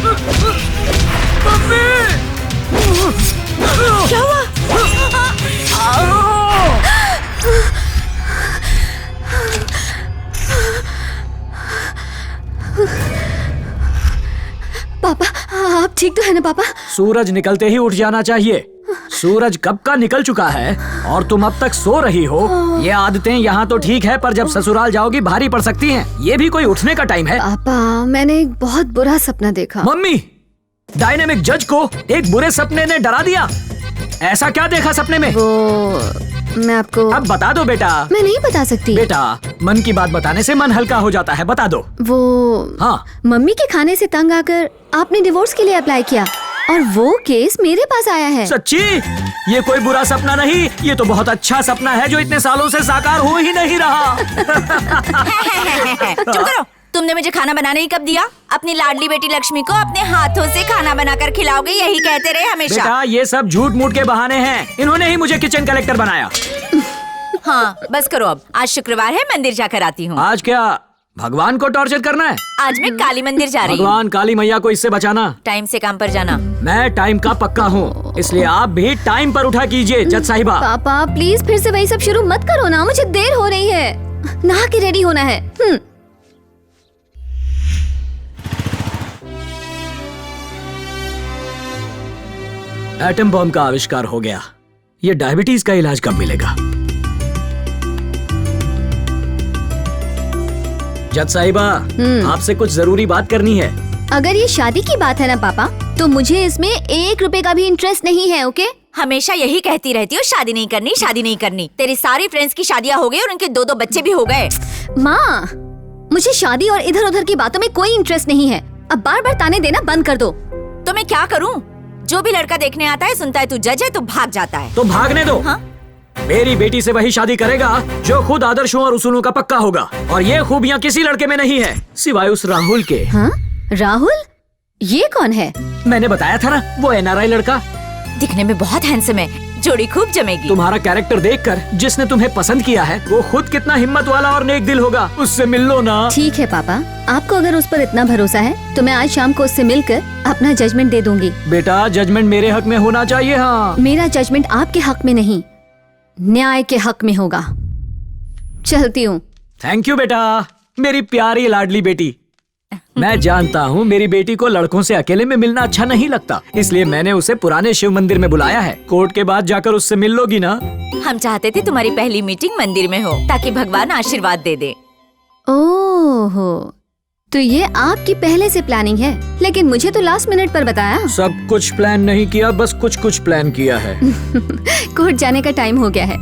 Mummy! क्या हुआ? पापा, आप ठीक तो है ना पापा? सूरज निकलते ही उठ जाना चाहिए। सूरज कब का निकल चुका है और तुम अब तक सो रही हो। ये आदतें यहाँ तो ठीक है, पर जब ससुराल जाओगी भारी पड़ सकती हैं। ये भी कोई उठने का टाइम है? पापा, मैंने एक बहुत बुरा सपना देखा। मम्मी, डायनेमिक जज को एक बुरे सपने ने डरा दिया। ऐसा क्या देखा सपने में? वो मैं आपको अब बता दो बेटा। मैं नहीं बता सकती बेटा, मन की बात बताने से मन हल्का हो जाता है, बता दो। वो हाँ, मम्मी के खाने से तंग आकर आपने डिवोर्स के लिए अप्लाई किया और वो केस मेरे पास आया है। सच्ची? ये कोई बुरा सपना नहीं, ये तो बहुत अच्छा सपना है जो इतने सालों से साकार हो ही नहीं रहा। चुप करो। तुमने मुझे खाना बनाने ही कब दिया? अपनी लाडली बेटी लक्ष्मी को अपने हाथों से खाना बनाकर खिलाओगे, यही कहते रहे हमेशा। बेटा, ये सब झूठ मूठ के बहाने हैं। इन्होंने ही मुझे किचन कलेक्टर बनाया। हाँ, बस करो अब। आज शुक्रवार है, मंदिर जाकर आती हूँ। आज क्या भगवान को टॉर्चर करना है? आज मैं काली मंदिर जा रही हूँ। भगवान काली मैया को इससे बचाना। टाइम से काम पर जाना। मैं टाइम का पक्का हूँ, इसलिए आप भी टाइम पर उठा कीजिए जज साहिबा। पापा प्लीज फिर से वही सब शुरू मत करो ना, मुझे देर हो रही है। नहा के रेडी होना है। एटम बॉम्ब का आविष्कार हो गया। ये डायबिटीज का इलाज कब मिलेगा? जज साहिबा, आपसे कुछ जरूरी बात करनी है। अगर ये शादी की बात है ना पापा, तो मुझे इसमें 1 रुपए का भी इंटरेस्ट नहीं है। ओके? हमेशा यही कहती रहती हो, शादी नहीं करनी, शादी नहीं करनी। तेरी सारी फ्रेंड्स की शादियाँ हो गई और उनके 2-2 बच्चे भी हो गए। माँ, मुझे शादी और इधर उधर की बातों में कोई इंटरेस्ट नहीं है। अब बार बार ताने देना बंद कर दो। तो मैं क्या करूँ? जो भी लड़का देखने आता है, सुनता है तू जज है, तो भाग जाता है। तो भागने दो। हाँ? मेरी बेटी से वही शादी करेगा जो खुद आदर्शों और उसूलों का पक्का होगा, और ये खूबियाँ किसी लड़के में नहीं है सिवाय उस राहुल के। हाँ? राहुल? ये कौन है? मैंने बताया था ना, वो एनआरआई लड़का। दिखने में बहुत हैंडसम है, जोड़ी खूब जमेगी। तुम्हारा कैरेक्टर देखकर जिसने तुम्हें पसंद किया है, वो खुद कितना हिम्मत वाला और नेक दिल होगा। उससे मिल लो ना। ठीक है पापा, आपको अगर उस पर इतना भरोसा है तो मैं आज शाम को उससे मिलकर अपना जजमेंट दे दूंगी। बेटा, जजमेंट मेरे हक में होना चाहिए। हाँ, मेरा जजमेंट आपके हक में नहीं, न्याय के हक में होगा। चलती हूँ। थैंक यू बेटा, मेरी प्यारी लाडली बेटी। मैं जानता हूँ मेरी बेटी को लड़कों से अकेले में मिलना अच्छा नहीं लगता, इसलिए मैंने उसे पुराने शिव मंदिर में बुलाया है। कोर्ट के बाद जाकर उससे मिल लोगी ना? हम चाहते थे तुम्हारी पहली मीटिंग मंदिर में हो, ताकि भगवान आशीर्वाद दे दे। ओहो, तो ये आपकी पहले से प्लानिंग है, लेकिन मुझे तो लास्ट मिनट पर बताया। सब कुछ प्लान नहीं किया, बस कुछ कुछ प्लान किया है। कोर्ट जाने का टाइम हो गया है,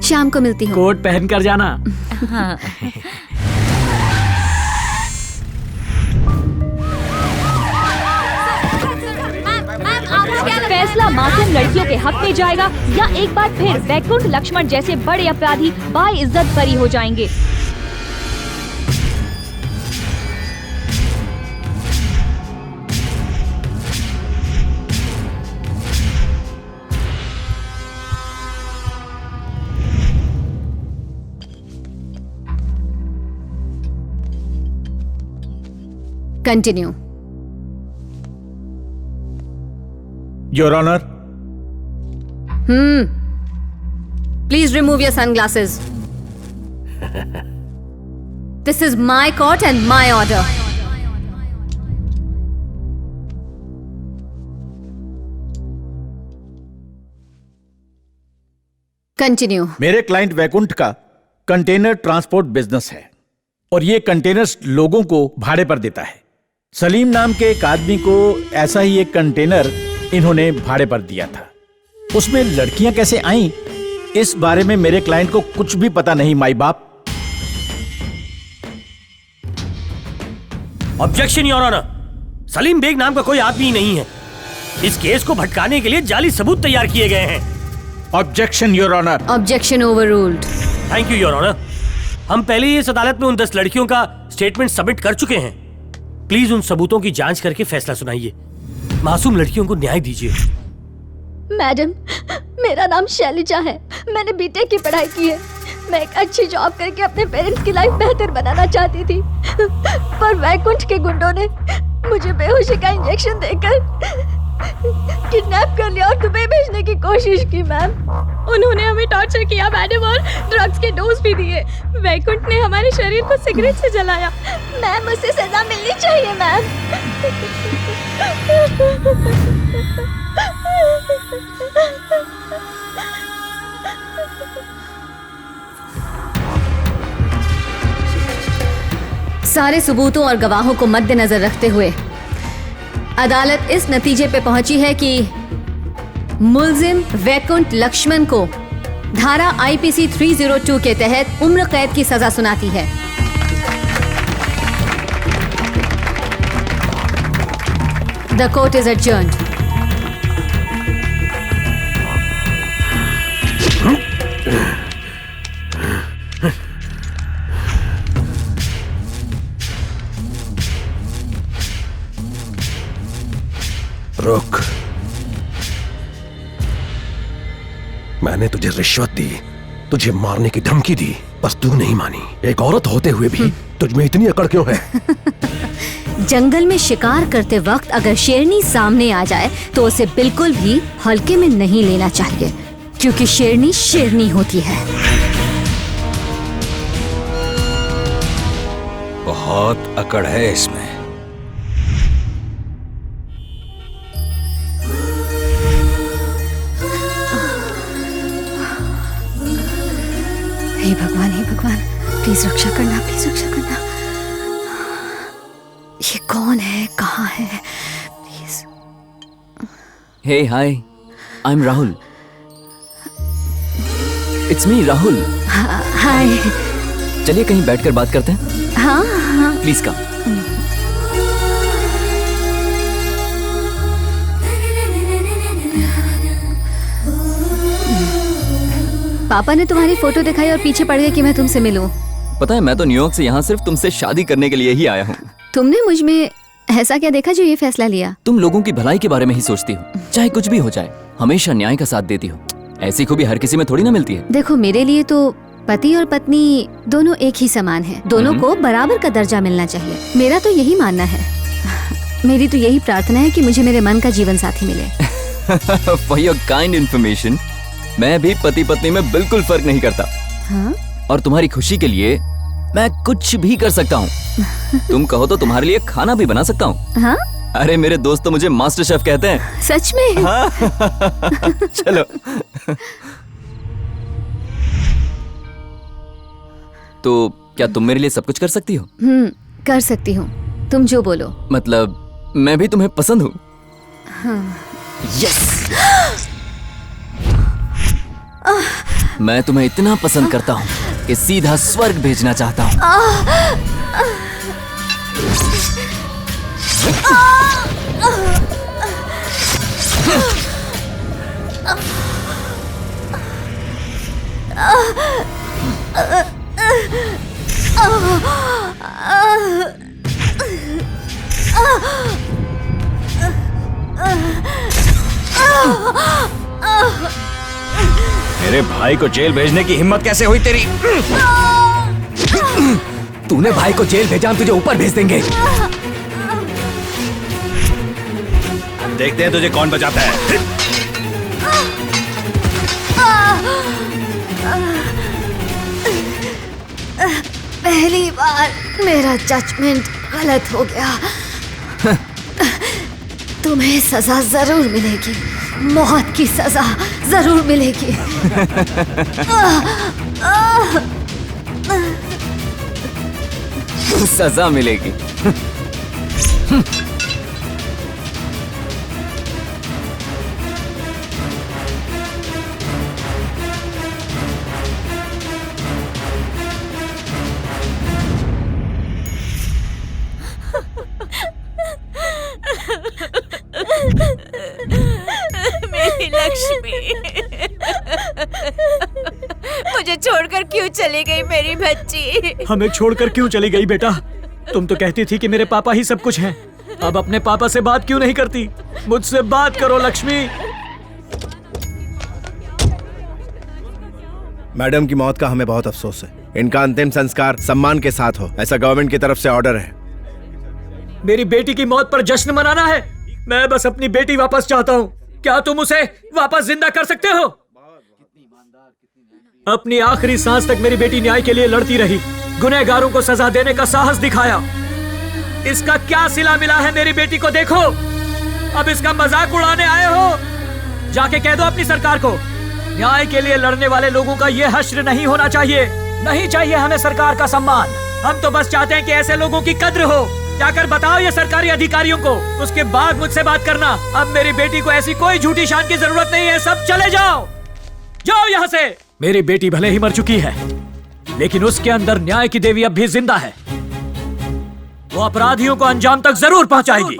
शाम को मिलती हूँ। कोट पहन कर जाना। हाँ। फैसला मासूम लड़कियों के हक में जाएगा या एक बार फिर वैकुंठ लक्ष्मण जैसे बड़े अपराधी बाइज्जत बरी हो जाएंगे? Continue. Your honour. Please remove your sunglasses. This is my court and my order. Continue. मेरे क्लाइंट वैकुंठ का कंटेनर ट्रांसपोर्ट बिजनेस है और ये कंटेनर्स लोगों को भाड़े पर देता है। सलीम नाम के एक आदमी को ऐसा ही एक कंटेनर इन्होंने भाड़े पर दिया था। उसमें लड़कियां कैसे आईं, इस बारे में मेरे क्लाइंट को कुछ भी पता नहीं। माई बाप। Objection your honour, Salim Baig नाम का कोई आदमी नहीं है। इस केस को भटकाने के लिए जाली सबूत तैयार किए गए हैं। Objection your honour. Objection overruled. Thank you your honour. हम पहले ही इस अदालत में उन 10 लड़कियों का स्टेटमेंट सबमिट कर चुके हैं। प्लीज उन सबूतों की जांच करके फैसला सुनाइए। मासूम लड़कियों को न्याय दीजिए। मैडम, मेरा नाम शैलिजा है। मैंने बीटेक की पढ़ाई की है। मैं एक अच्छी जॉब करके अपने पेरेंट्स की लाइफ बेहतर बनाना चाहती थी, पर वैकुंठ के गुंडों ने मुझे बेहोशी का इंजेक्शन देकर किडनैप कर लिया और दुबई भेजने की कोशिश की मैम। उन्होंने हमें टॉर्चर किया मैडम और ड्रग्स के डोज भी दिए। वैकुंठ ने हमारे शरीर को सिगरेट से जलाया। मैम उसे सजा मिलनी चाहिए मैम। सारे सबूतों और गवाहों को मद्देनजर रखते हुए अदालत इस नतीजे पे पहुंची है कि मुल्जिम वैकुंठ लक्ष्मण को धारा आईपीसी 302 के तहत उम्र कैद की सजा सुनाती है। The court is adjourned. रुक, मैंने तुझे रिश्वत दी, तुझे मारने की धमकी दी, बस तू नहीं मानी। एक औरत होते हुए भी तुझ में इतनी अकड़ क्यों है? जंगल में शिकार करते वक्त अगर शेरनी सामने आ जाए तो उसे बिल्कुल भी हल्के में नहीं लेना चाहिए, क्योंकि शेरनी शेरनी होती है। बहुत अकड़ है इसमें। हे भगवान, हे भगवान, प्लीज रक्षा करना, प्लीज रक्षा करना। ये कौन है, कहाँ है? Please. Hey hi, I am Rahul. It's me Rahul. Hi. चलिए कहीं बैठकर बात करते हैं। हाँ हाँ प्लीज कम। पापा ने तुम्हारी फोटो दिखाई और पीछे पड़ गए कि मैं तुमसे मिलूं। पता है, मैं तो न्यूयॉर्क से यहाँ सिर्फ तुमसे शादी करने के लिए ही आया हूँ। तुमने मुझ में ऐसा क्या देखा जो ये फैसला लिया? तुम लोगों की भलाई के बारे में ही सोचती हो, चाहे कुछ भी हो जाए, हमेशा न्याय का साथ देती हो। ऐसी खूबी हर किसी में थोड़ी ना मिलती है। देखो, मेरे लिए तो पति और पत्नी दोनों एक ही समान हैं। दोनों को बराबर का दर्जा मिलना चाहिए। मेरा तो यही मानना है। मेरी तो यही प्रार्थना है कि मुझे मेरे मन का जीवन साथी मिले। फॉर योर काइंड इन्फॉर्मेशन, मैं भी पति पत्नी में बिल्कुल फर्क नहीं करता। हाँ? और तुम्हारी खुशी के लिए मैं कुछ भी कर सकता हूँ। तुम कहो तो तुम्हारे लिए खाना भी बना सकता हूँ। हाँ? अरे मेरे दोस्त तो मुझे मास्टर शेफ कहते हैं। सच में? हाँ। चलो। तो क्या तुम मेरे लिए सब कुछ कर सकती हो? कर सकती हूँ, तुम जो बोलो। मतलब मैं भी तुम्हें पसंद हूँ। हाँ। यस। मैं तुम्हें इतना पसंद करता हूँ कि सीधा स्वर्ग भेजना चाहता हूँ। मेरे भाई को जेल भेजने की हिम्मत कैसे हुई तेरी? तूने भाई को जेल भेजा, हम तुझे ऊपर भेज देंगे। देखते हैं तुझे कौन बचाता है। पहली बार मेरा जजमेंट गलत हो गया। तुम्हें सजा जरूर मिलेगी, मौत की सजा जरूर मिलेगी। सजा मिलेगी। मेरी लक्ष्मी, मुझे छोड़कर क्यों चली गई मेरी बच्ची? हमें छोड़कर क्यों चली गई बेटा? तुम तो कहती थी कि मेरे पापा ही सब कुछ हैं। अब अपने पापा से बात क्यों नहीं करती? मुझसे बात करो लक्ष्मी। मैडम की मौत का हमें बहुत अफसोस है। इनका अंतिम संस्कार सम्मान के साथ हो, ऐसा गवर्नमेंट की तरफ से ऑर्डर है। मेरी बेटी की मौत पर जश्न मनाना है? मैं बस अपनी बेटी वापस चाहता हूँ। क्या तुम उसे वापस जिंदा कर सकते हो? अपनी आखिरी सांस तक मेरी बेटी न्याय के लिए लड़ती रही, गुनहगारों को सजा देने का साहस दिखाया। इसका क्या सिला मिला है मेरी बेटी को? देखो, अब इसका मजाक उड़ाने आए हो? जाके कह दो अपनी सरकार को, न्याय के लिए लड़ने वाले लोगों का ये हश्र नहीं होना चाहिए। नहीं चाहिए हमें सरकार का सम्मान। हम तो बस चाहते हैं कि ऐसे लोगों की कद्र हो। जाकर बताओ ये सरकारी अधिकारियों को, उसके बाद मुझसे बात करना। अब मेरी बेटी को ऐसी कोई झूठी शान की जरूरत नहीं है। सब चले जाओ, जाओ यहाँ से। मेरी बेटी भले ही मर चुकी है, लेकिन उसके अंदर न्याय की देवी अब भी जिंदा है। वो अपराधियों को अंजाम तक जरूर पहुंचाएगी।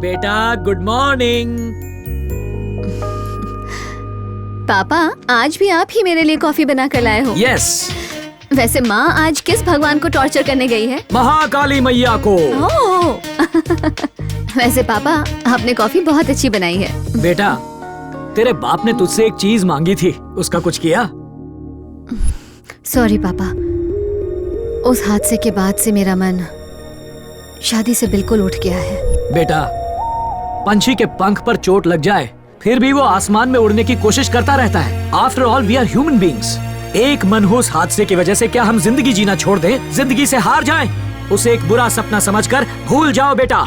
बेटा गुड मॉर्निंग। पापा, आज भी आप ही मेरे लिए कॉफी बना कर लाए हो? यस। वैसे माँ आज किस भगवान को टॉर्चर करने गई है? महाकाली मैया को। वैसे पापा, आपने कॉफी बहुत अच्छी बनाई है। बेटा, तेरे बाप ने तुझसे एक चीज मांगी थी, उसका कुछ किया? सॉरी पापा, उस हादसे के बाद से मेरा मन शादी से बिल्कुल उठ गया है। बेटा, पंछी के पंख पर चोट लग जाए फिर भी वो आसमान में उड़ने की कोशिश करता रहता है। After all we are human beings. एक मनहूस हादसे की वजह से क्या हम जिंदगी जीना छोड़ दें? जिंदगी से हार जाएं? उसे एक बुरा सपना समझकर भूल जाओ बेटा।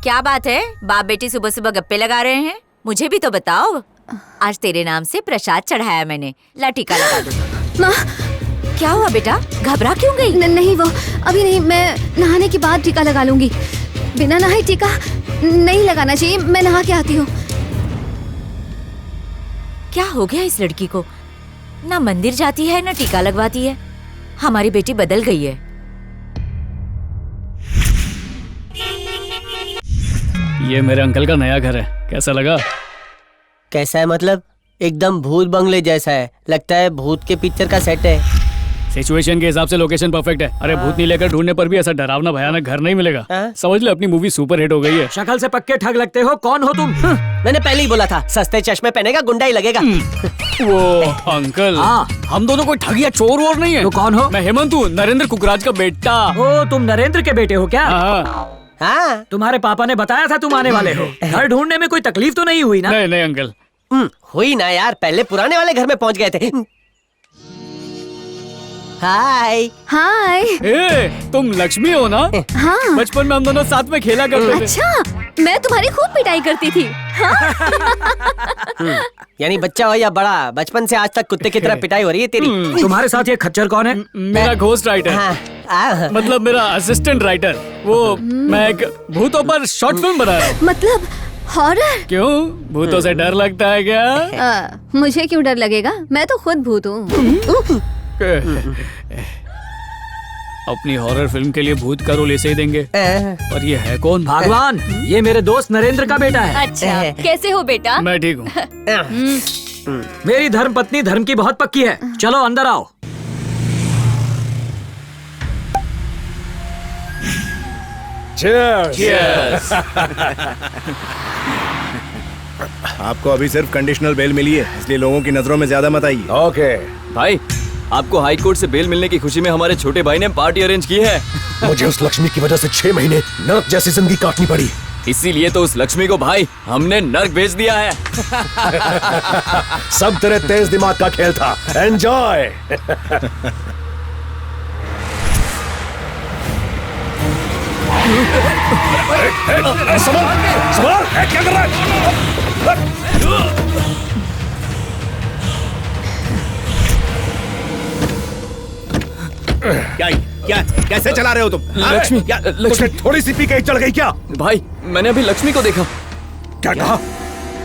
क्या बात है, बाप बेटी सुबह सुबह गप्पे लगा रहे हैं? मुझे भी तो बताओ। आज तेरे नाम से प्रसाद चढ़ाया मैंने, ला टीका लगा दो। माँ, क्या हुआ बेटा, घबरा क्यों गई? नहीं, वो अभी नहीं, मैं नहाने के बाद टीका लगा लूंगी। बिना नहाए टीका नहीं लगाना चाहिए। मैं नहा के आती हूँ। क्या हो गया इस लड़की को? ना मंदिर जाती है ना टीका लगवाती है। हमारी बेटी बदल गई है। ये मेरे अंकल का नया घर है, कैसा लगा? कैसा है मतलब? एकदम भूत बंगले जैसा है, लगता है भूत के पिक्चर का सेट है। सिचुएशन के हिसाब से लोकेशन परफेक्ट है। अरे भूत नहीं लेकर ढूंढने पर भी ऐसा डरावना भयानक घर नहीं मिलेगा। समझ ले, अपनी मूवी सुपर हिट हो गई है। शक्ल से पक्के ठग लगते हो। कौन हो तुम? मैंने पहले ही बोला था, सस्ते चश्मे पहनेगा गुंडा ही लगेगा। वो अंकल, हम दोनों कोई ठग या चोर वोर नहीं है। तो कौन हो? मैं हेमंत हूँ, नरेंद्र कुकराज का बेटा। ओ, तुम नरेंद्र के बेटे हो क्या? हाँ। तुम्हारे पापा ने बताया था तुम आने वाले हो। घर ढूंढने में कोई तकलीफ तो नहीं हुई ना? नहीं नहीं अंकल, हुई ना यार, पहले पुराने वाले घर में पहुंच गए थे। हाय। हाय। तुम लक्ष्मी हो ना? हाँ। बचपन में हम दोनों साथ में खेला करते थे। अच्छा, मैं तुम्हारी खूब पिटाई करती थी। यानी बच्चा हो या बड़ा, बचपन से आज तक कुत्ते की तरह पिटाई हो रही है तेरी। तुम्हारे साथ ये खच्चर कौन है? मेरा घोस्ट राइटर। मतलब मेरा असिस्टेंट राइटर। वो मैं एक भूतों पर शॉर्ट फिल्म बना रहा हूँ। मतलब हॉरर? क्यों, भूतों से डर लगता है क्या? मुझे क्यों डर लगेगा, मैं तो खुद भूत हूँ। अपनी हॉरर फिल्म के लिए भूत का रोल ऐसे ही देंगे। और ये है कौन? भगवान, ये मेरे दोस्त नरेंद्र का बेटा है। अच्छा, कैसे हो बेटा? मैं ठीक हूँ। मेरी धर्म पत्नी धर्म की बहुत पक्की है। चलो अंदर आओ। Cheers! आपको अभी सिर्फ कंडीशनल बेल मिली है, इसलिए लोगों की नजरों में ज्यादा मत आइए। ओके भाई, आपको हाई कोर्ट से बेल मिलने की खुशी में हमारे छोटे भाई ने पार्टी अरेंज की है। मुझे उस लक्ष्मी की वजह से 6 महीने नरक जैसी जिंदगी काटनी पड़ी। इसीलिए तो उस लक्ष्मी को भाई हमने नर्क भेज दिया है। सब तेरे तेज दिमाग का खेल था। एंजॉय। क्या कर रहा है? क्या क्या कैसे चला रहे हो तुम? लक्ष्मी, क्या लक्ष्मी थोड़ी सी पी के चढ़ गई क्या? भाई मैंने अभी लक्ष्मी को देखा। क्या कहा?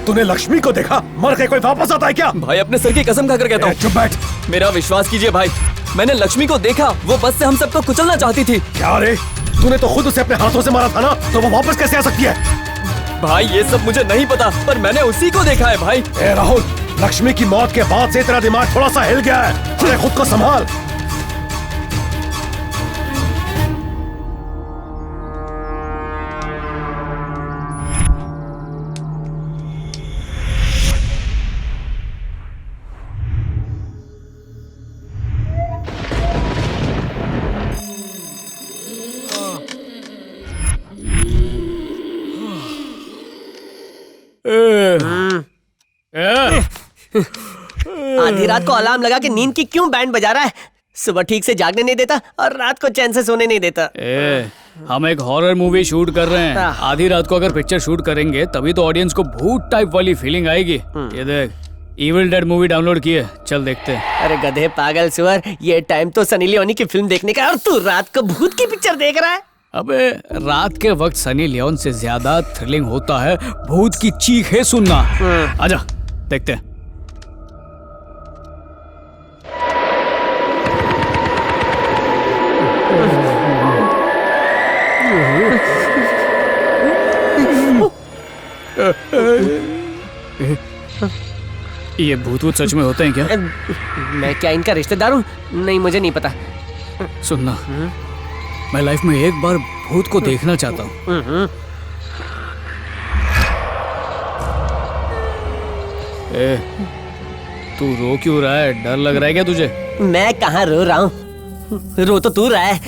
तूने लक्ष्मी को देखा? मर के कोई वापस आता है क्या? भाई अपने सर की कसम खाकर कहता हूँ। चुप बैठ। मेरा विश्वास कीजिए भाई, मैंने लक्ष्मी को देखा, वो बस से हम सबको कुचलना चाहती थी। क्या रे, तूने तो खुद उसे अपने हाथों से मारा था ना, तो वो वापस कैसे आ सकती है? भाई ये सब मुझे नहीं पता, पर मैंने उसी को देखा है भाई। ए राहुल, लक्ष्मी की मौत के बाद से तेरा दिमाग थोड़ा सा हिल गया है। अरे खुद को संभाल। आधी रात को अलार्म लगा के नींद की क्यों बैंड बजा रहा है? सुबह ठीक से जागने नहीं देता और रात को चैन से सोने नहीं देता। हम एक हॉरर मूवी शूट कर रहे हैं। आधी रात को अगर पिक्चर शूट करेंगे तभी तो ऑडियंस को भूत टाइप वाली फीलिंग आएगी। ये देख, इविल डेड मूवी डाउनलोड की है, चल देखते हैं। अरे गधे पागल सुअर, ये टाइम तो सनी लियोनी की फिल्म देखने का है और तू रात को भूत की पिक्चर देख रहा है। अबे रात के वक्त सनी लियोन से ज्यादा थ्रिलिंग होता है भूत की चीखें सुनना। आजा देखते हैं। ये भूत वूत सच में होते हैं क्या? मैं क्या इनका रिश्तेदार हूँ? नहीं, मुझे नहीं पता। सुनना, मैं लाइफ में एक बार भूत को देखना चाहता हूँ। तू रो क्यों रहा है? डर लग रहा है क्या तुझे? मैं कहाँ रो रहा हूँ, रो तो तू रहा है।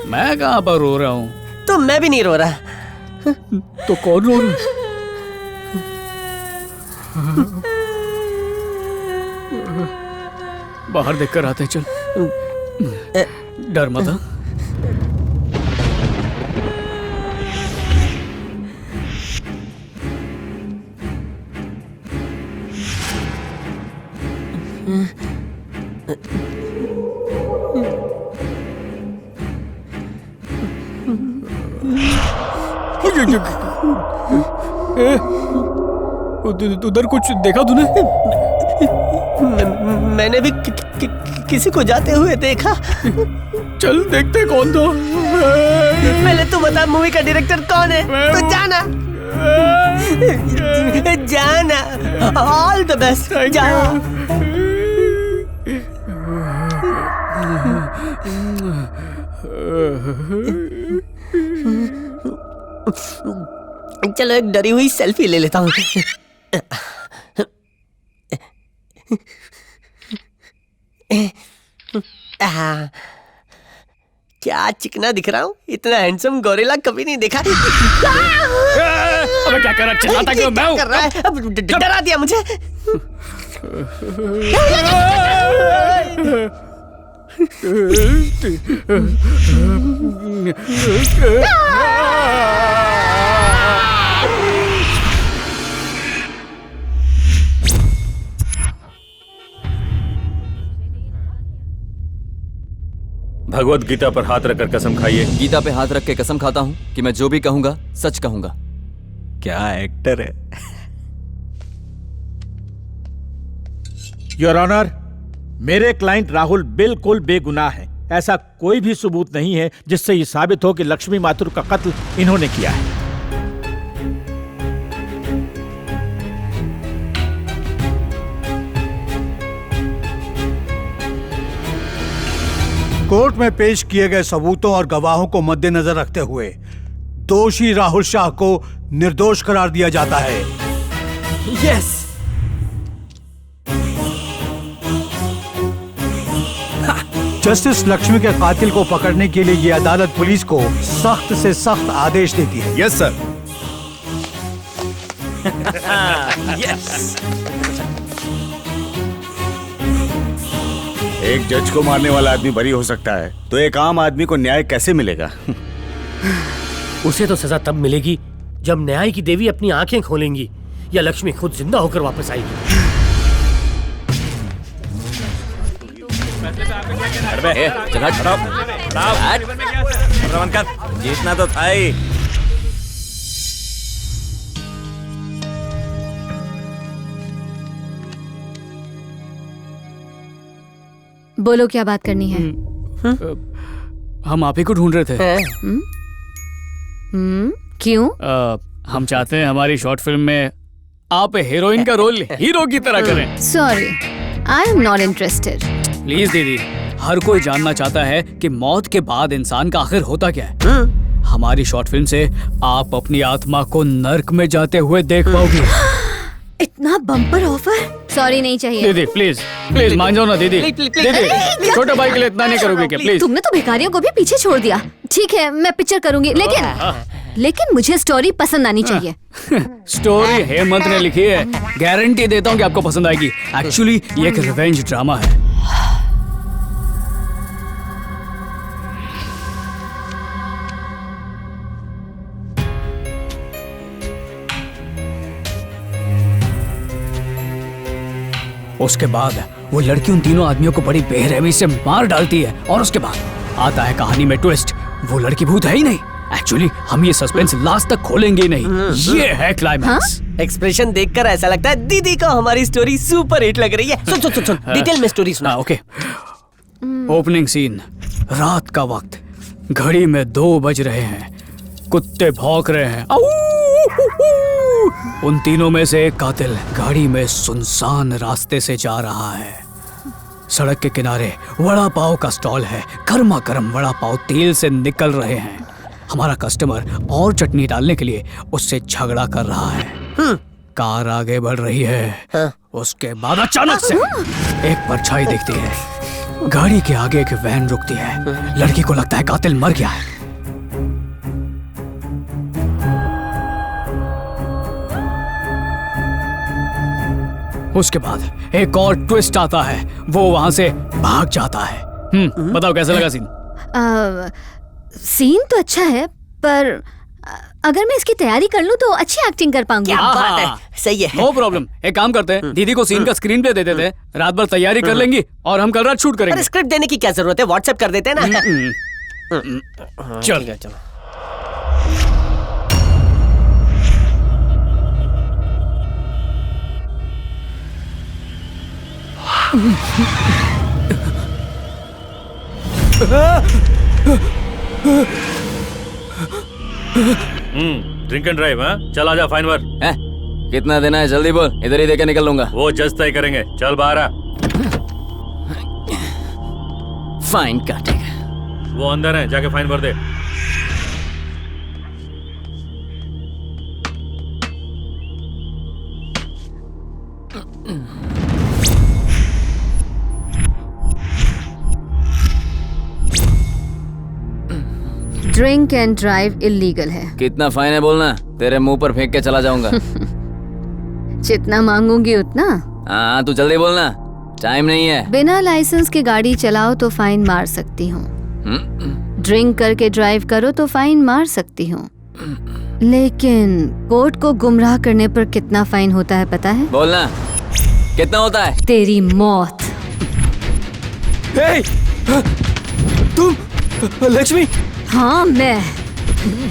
मैं कहाँ पर रो रहा हूँ? तो मैं भी नहीं रो रहा। तो कौन रो रहा है? बाहर देखकर आते हैं, चल। डर मत। उधर कुछ देखा तूने? मैंने भी किसी को जाते हुए देखा। चल देखते कौन था। पहले तू बता मूवी का डायरेक्टर कौन है? तो जाना जाना। All the best. जा। चलो एक डरी हुई सेल्फी ले लेता हूँ। क्या चिकना दिख रहा हूँ? इतना हैंडसम गोरिल्ला कभी नहीं देखा। अबे क्या कर रहा है? चिल्लाता क्यों? मैं कर रहा है? अब डरा दिया मुझे। भगवत गीता पर हाथ रखकर कसम खाइए। गीता पे हाथ रख के कसम खाता हूँ कि मैं जो भी कहूंगा सच कहूंगा। क्या एक्टर है। योर ऑनर, मेरे क्लाइंट राहुल बिल्कुल बेगुनाह है। ऐसा कोई भी सबूत नहीं है जिससे ये साबित हो कि लक्ष्मी माथुर का कत्ल इन्होंने किया है। कोर्ट में पेश किए गए सबूतों और गवाहों को मद्देनजर रखते हुए दोषी राहुल शाह को निर्दोष करार दिया जाता है। यस। जस्टिस लक्ष्मी के कातिल को पकड़ने के लिए ये अदालत पुलिस को सख्त से सख्त आदेश देती है। Yes sir. यस। एक जज को मारने वाला आदमी बरी हो सकता है, तो एक आम आदमी को न्याय कैसे मिलेगा? उसे तो सजा तब मिलेगी जब न्याय की देवी अपनी आंखें खोलेंगी या लक्ष्मी खुद जिंदा होकर वापस आएगी। जीतना तो था ही। बोलो क्या बात करनी है? हम आप ही को ढूंढ रहे थे। क्यों? हम चाहते हैं हमारी शॉर्ट फिल्म में आप हीरोइन का रोल हीरो की तरह करें। Sorry, I am not interested. Please दीदी, हर कोई जानना चाहता है कि मौत के बाद इंसान का आखिर होता क्या है। हमारी शॉर्ट फिल्म से आप अपनी आत्मा को नर्क में जाते हुए देख पाओगी। इतना बम्पर ऑफर? सॉरी, नहीं चाहिए। दीदी प्लीज प्लीज मान जाओ ना दीदी। दीदी छोटे भाई के लिए इतना नहीं करोगे क्या प्लीज? तुमने तो भिखारियों को भी पीछे छोड़ दिया। ठीक है, मैं पिक्चर करूंगी, लेकिन मुझे स्टोरी पसंद आनी चाहिए। स्टोरी हेमंत ने लिखी है, गारंटी देता हूँ कि आपको पसंद आएगी। एक्चुअली ये एक रिवेंज ड्रामा है। उसके बाद वो लड़की उन तीनों आदमियों को बड़ी बेरहमी से मार डालती है और उसके बाद आता है कहानी में ट्विस्ट। वो लड़की भूत है ही नहीं। एक्चुअली हम ये सस्पेंस लास्ट तक खोलेंगे ही नहीं। ये है क्लाइमैक्स। एक्सप्रेशन देखकर ऐसा लगता है दीदी को हमारी स्टोरी सुपर हिट लग रही है। सुन डिटेल में स्टोरी सुना। ओके। ओपनिंग सीन, रात का वक्त, घड़ी में 2 बज रहे हैं, कुत्ते भौंक रहे हैं। उन तीनों में से एक कातिल गाड़ी में सुनसान रास्ते से जा रहा है। सड़क के किनारे वड़ा पाव का स्टॉल है। गर्मा गर्म वड़ा पाव तेल से निकल रहे हैं। हमारा कस्टमर और चटनी डालने के लिए उससे झगड़ा कर रहा है। कार आगे बढ़ रही है। उसके बाद अचानक से एक परछाई दिखती है। गाड़ी के आगे एक वैन रुकती है। लड़की को लगता है कातिल मर गया है। उसके बाद एक और ट्विस्ट आता है। वो वहां से भाग जाता है। बताओ कैसा लगा सीन? सीन तो अच्छा है, पर अगर मैं इसकी तैयारी कर लूं तो अच्छी एक्टिंग कर पाऊंगी। क्या बात है, सही है। No problem. एक काम करते हैं, दीदी को सीन का स्क्रीन प्ले दे देते हैं। रात भर तैयारी कर लेंगी और हम कल रात शूट करेंगे। स्क्रिप्ट देने की क्या जरूरत है, व्हाट्सएप कर देते हैं ना। चल चलो। Drink and drive. चल आजा फाइन वर्क। कितना देना है जल्दी बोल, इधर ही देके निकल लूंगा। वो जज तय करेंगे। चल बाहर आ। फाइन काटेगा। वो अंदर है, जाके फाइन भर दे। ड्रिंक एंड ड्राइव इल्लीगल है। कितना फाइन है बोलना, तेरे मुंह पर फेंक के चला जाऊंगा। जितना मांगूंगी उतना। हाँ तू जल्दी बोलना, टाइम नहीं है। बिना लाइसेंस के गाड़ी चलाओ तो फाइन मार सकती हूँ। ड्रिंक करके ड्राइव करो तो फाइन मार सकती हूँ, लेकिन कोर्ट को गुमराह करने पर कितना फाइन होता है पता है? बोलना कितना होता है? तेरी मौत। तुम लक्ष्मी? हाँ मैं।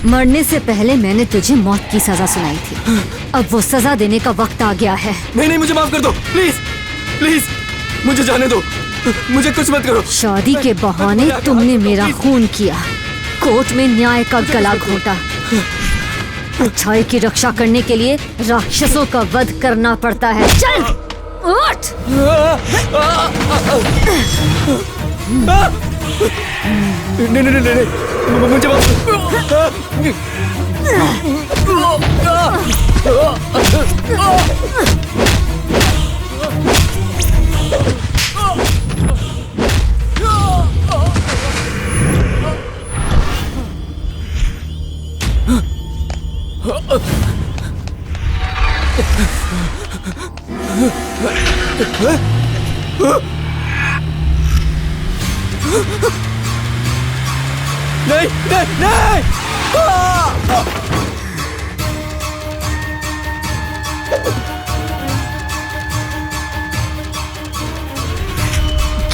मरने से पहले मैंने तुझे मौत की सजा सुनाई थी। अब वो सजा देने का वक्त आ गया है। नहीं, मुझे माफ कर दो प्लीज प्लीज, मुझे जाने दो, मुझे कुछ मत करो। शादी के बहाने तुमने मेरा खून किया, कोर्ट में न्याय का गला घोटा। अच्छाई की रक्षा करने के लिए राक्षसों का वध करना पड़ता है। चल उठ। नहीं, मुझे नहीं।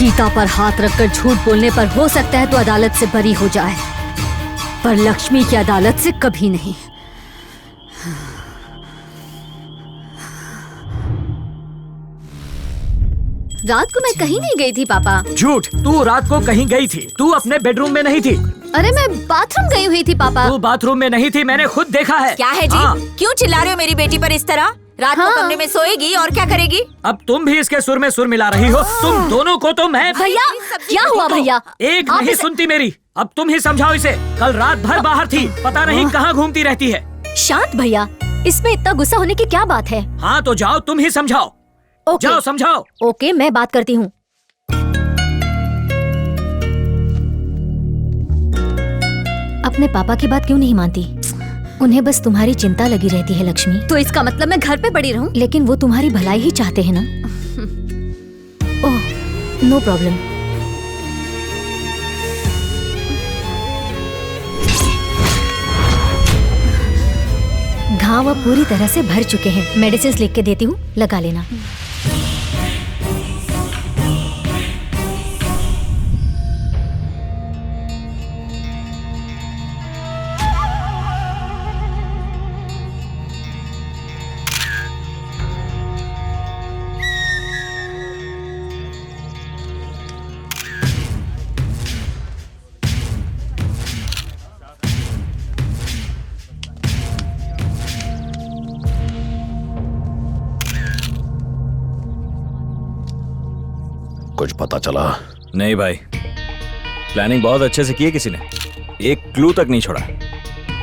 गीता पर हाथ रखकर झूठ बोलने पर हो सकता है तो अदालत से बरी हो जाए, पर लक्ष्मी की अदालत से कभी नहीं। रात को मैं कहीं नहीं गई थी पापा। झूठ, तू रात को कहीं गई थी। तू अपने बेडरूम में नहीं थी। अरे मैं बाथरूम गई हुई थी पापा। तू बाथरूम में नहीं थी, मैंने खुद देखा है। क्या है जी? हाँ। क्यों चिल्ला रहे हो मेरी बेटी पर इस तरह? रात को कमरे में सोएगी और क्या करेगी? अब तुम भी इसके सुर में सुर मिला रही हो। तुम दोनों को तो मैं भैया क्या हुआ भैया? एक नहीं सुनती मेरी। अब तुम ही समझाओ इसे। कल रात भर बाहर थी, पता नहीं कहाँ घूमती रहती है। शांत भैया, इसमें इतना गुस्सा होने की क्या बात है? हाँ तो जाओ, तुम ही समझाओ। जाओ समझाओ। ओके, मैं बात करती हूँ। अपने पापा की बात क्यों नहीं मानती? उन्हें बस तुम्हारी चिंता लगी रहती है लक्ष्मी। तो इसका मतलब मैं घर पे पड़ी रहूं? लेकिन वो तुम्हारी भलाई ही चाहते हैं ना। ओह, नो प्रॉब्लम। घाव अब पूरी तरह से भर चुके हैं। मेडिसिन लिख के देती हूँ, लगा लेना। कुछ पता चला? नहीं भाई, प्लानिंग बहुत अच्छे से की है किसी ने। एक क्लू तक नहीं छोड़ा।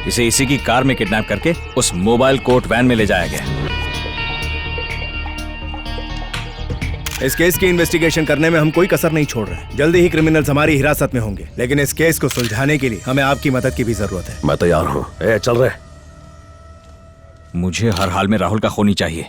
इसे इसी की कार में किडनैप करके उस मोबाइल कोर्ट वैन में ले जाया गया। इस केस की इन्वेस्टिगेशन करने में हम कोई कसर नहीं छोड़ रहे। जल्दी ही क्रिमिनल्स हमारी हिरासत में होंगे, लेकिन इस केस को सुलझाने के लिए हमें आपकी मदद की भी जरूरत है। मैं तैयार हूँ। चल रहे। मुझे हर हाल में राहुल का खूनी चाहिए।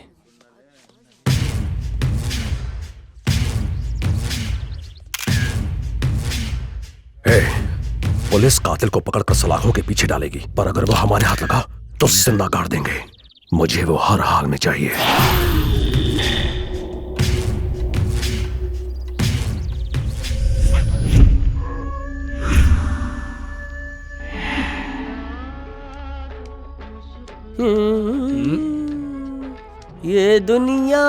पुलिस कातिल को पकड़कर सलाखों के पीछे डालेगी, पर अगर वो हमारे हाथ लगा तो जिंदा गाड़ देंगे। मुझे वो हर हाल में चाहिए। ये दुनिया,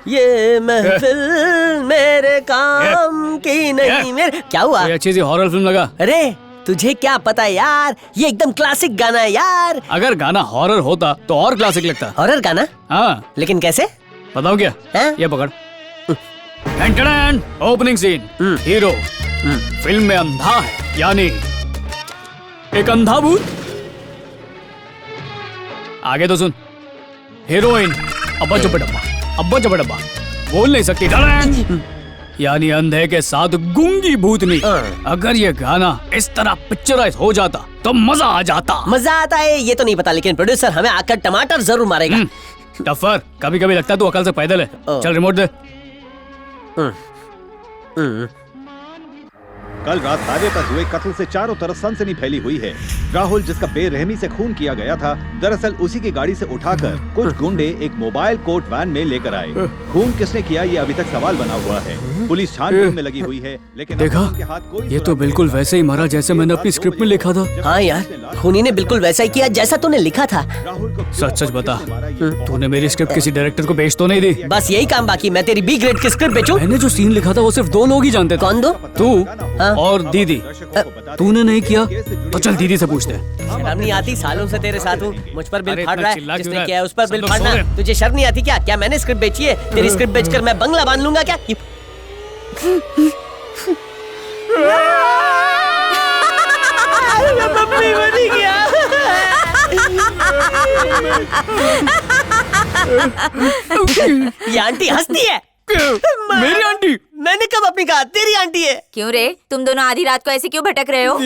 ये महफिल मेरे काम की नहीं। मेरे क्या हुआ? ये अच्छी सी हॉरर फिल्म लगा। अरे तुझे क्या पता यार, ये एकदम क्लासिक गाना है यार। अगर गाना हॉरर होता तो और क्लासिक लगता। हॉरर गाना? हाँ। लेकिन कैसे? बताओ क्या? ये पकड़। Opening scene. हीरो फिल्म में अंधा है, यानी एक अंधा भूत। आगे तो सुन। हीरोइन अब्बा चुप्पा डब्बा, अब्बा चुप्पा डब्बा, बोल नहीं सकती, यानी अंधे के साथ गूंगी भूतनी। अगर ये गाना इस तरह पिक्चराइज हो जाता तो मजा आ जाता। मजा आता है ये तो नहीं पता, लेकिन प्रोड्यूसर हमें आकर टमाटर जरूर मारेगा। टफर, कभी कभी लगता है तू अकल से पैदल है। चल रिमोट दे। कल रात हाईवे पर हुए कत्ल से चारों तरफ सनसनी फैली हुई है। राहुल, जिसका बेरहमी से खून किया गया था, दरअसल उसी की गाड़ी से उठाकर कुछ गुंडे एक मोबाइल कोर्ट वैन में लेकर आए। खून किसने किया ये अभी तक सवाल बना हुआ है। पुलिस छानबीन में लगी हुई है, लेकिन देखा, ये तो बिल्कुल वैसे ही मरा जैसे मैंने अपनी स्क्रिप्ट में लिखा था। हाँ यार, खूनी ने बिल्कुल वैसा ही किया जैसा तूने लिखा था। सच सच बता, तूने मेरी स्क्रिप्ट किसी डायरेक्टर को बेच तो नहीं दी? बस यही काम बाकी, मैं तेरी बी ग्रेड की स्क्रिप्ट बेचूं? मैंने जो सीन लिखा था वो सिर्फ 2 लोग ही जानते थे। कौन दो? तू और दीदी। तूने नहीं किया तो चल दीदी से पूछते हैं। शर्म नहीं आती? सालों से तेरे साथ हूँ, मुझ पर बिल फाड़ रहा है। जिसने किया है उस पर बिल सब फाड़ना। लोग तुझे शर्म नहीं आती क्या? क्या मैंने स्क्रिप्ट बेची है? तेरी स्क्रिप्ट बेचकर मैं बंगला बांध लूंगा क्या? मम्मी बनी गया। ये आंटी हंसती है। मेरी आंटी? मैंने कब अपनी कहा? तेरी आंटी है। क्यों रे, तुम दोनों आधी रात को ऐसे क्यों भटक रहे हो?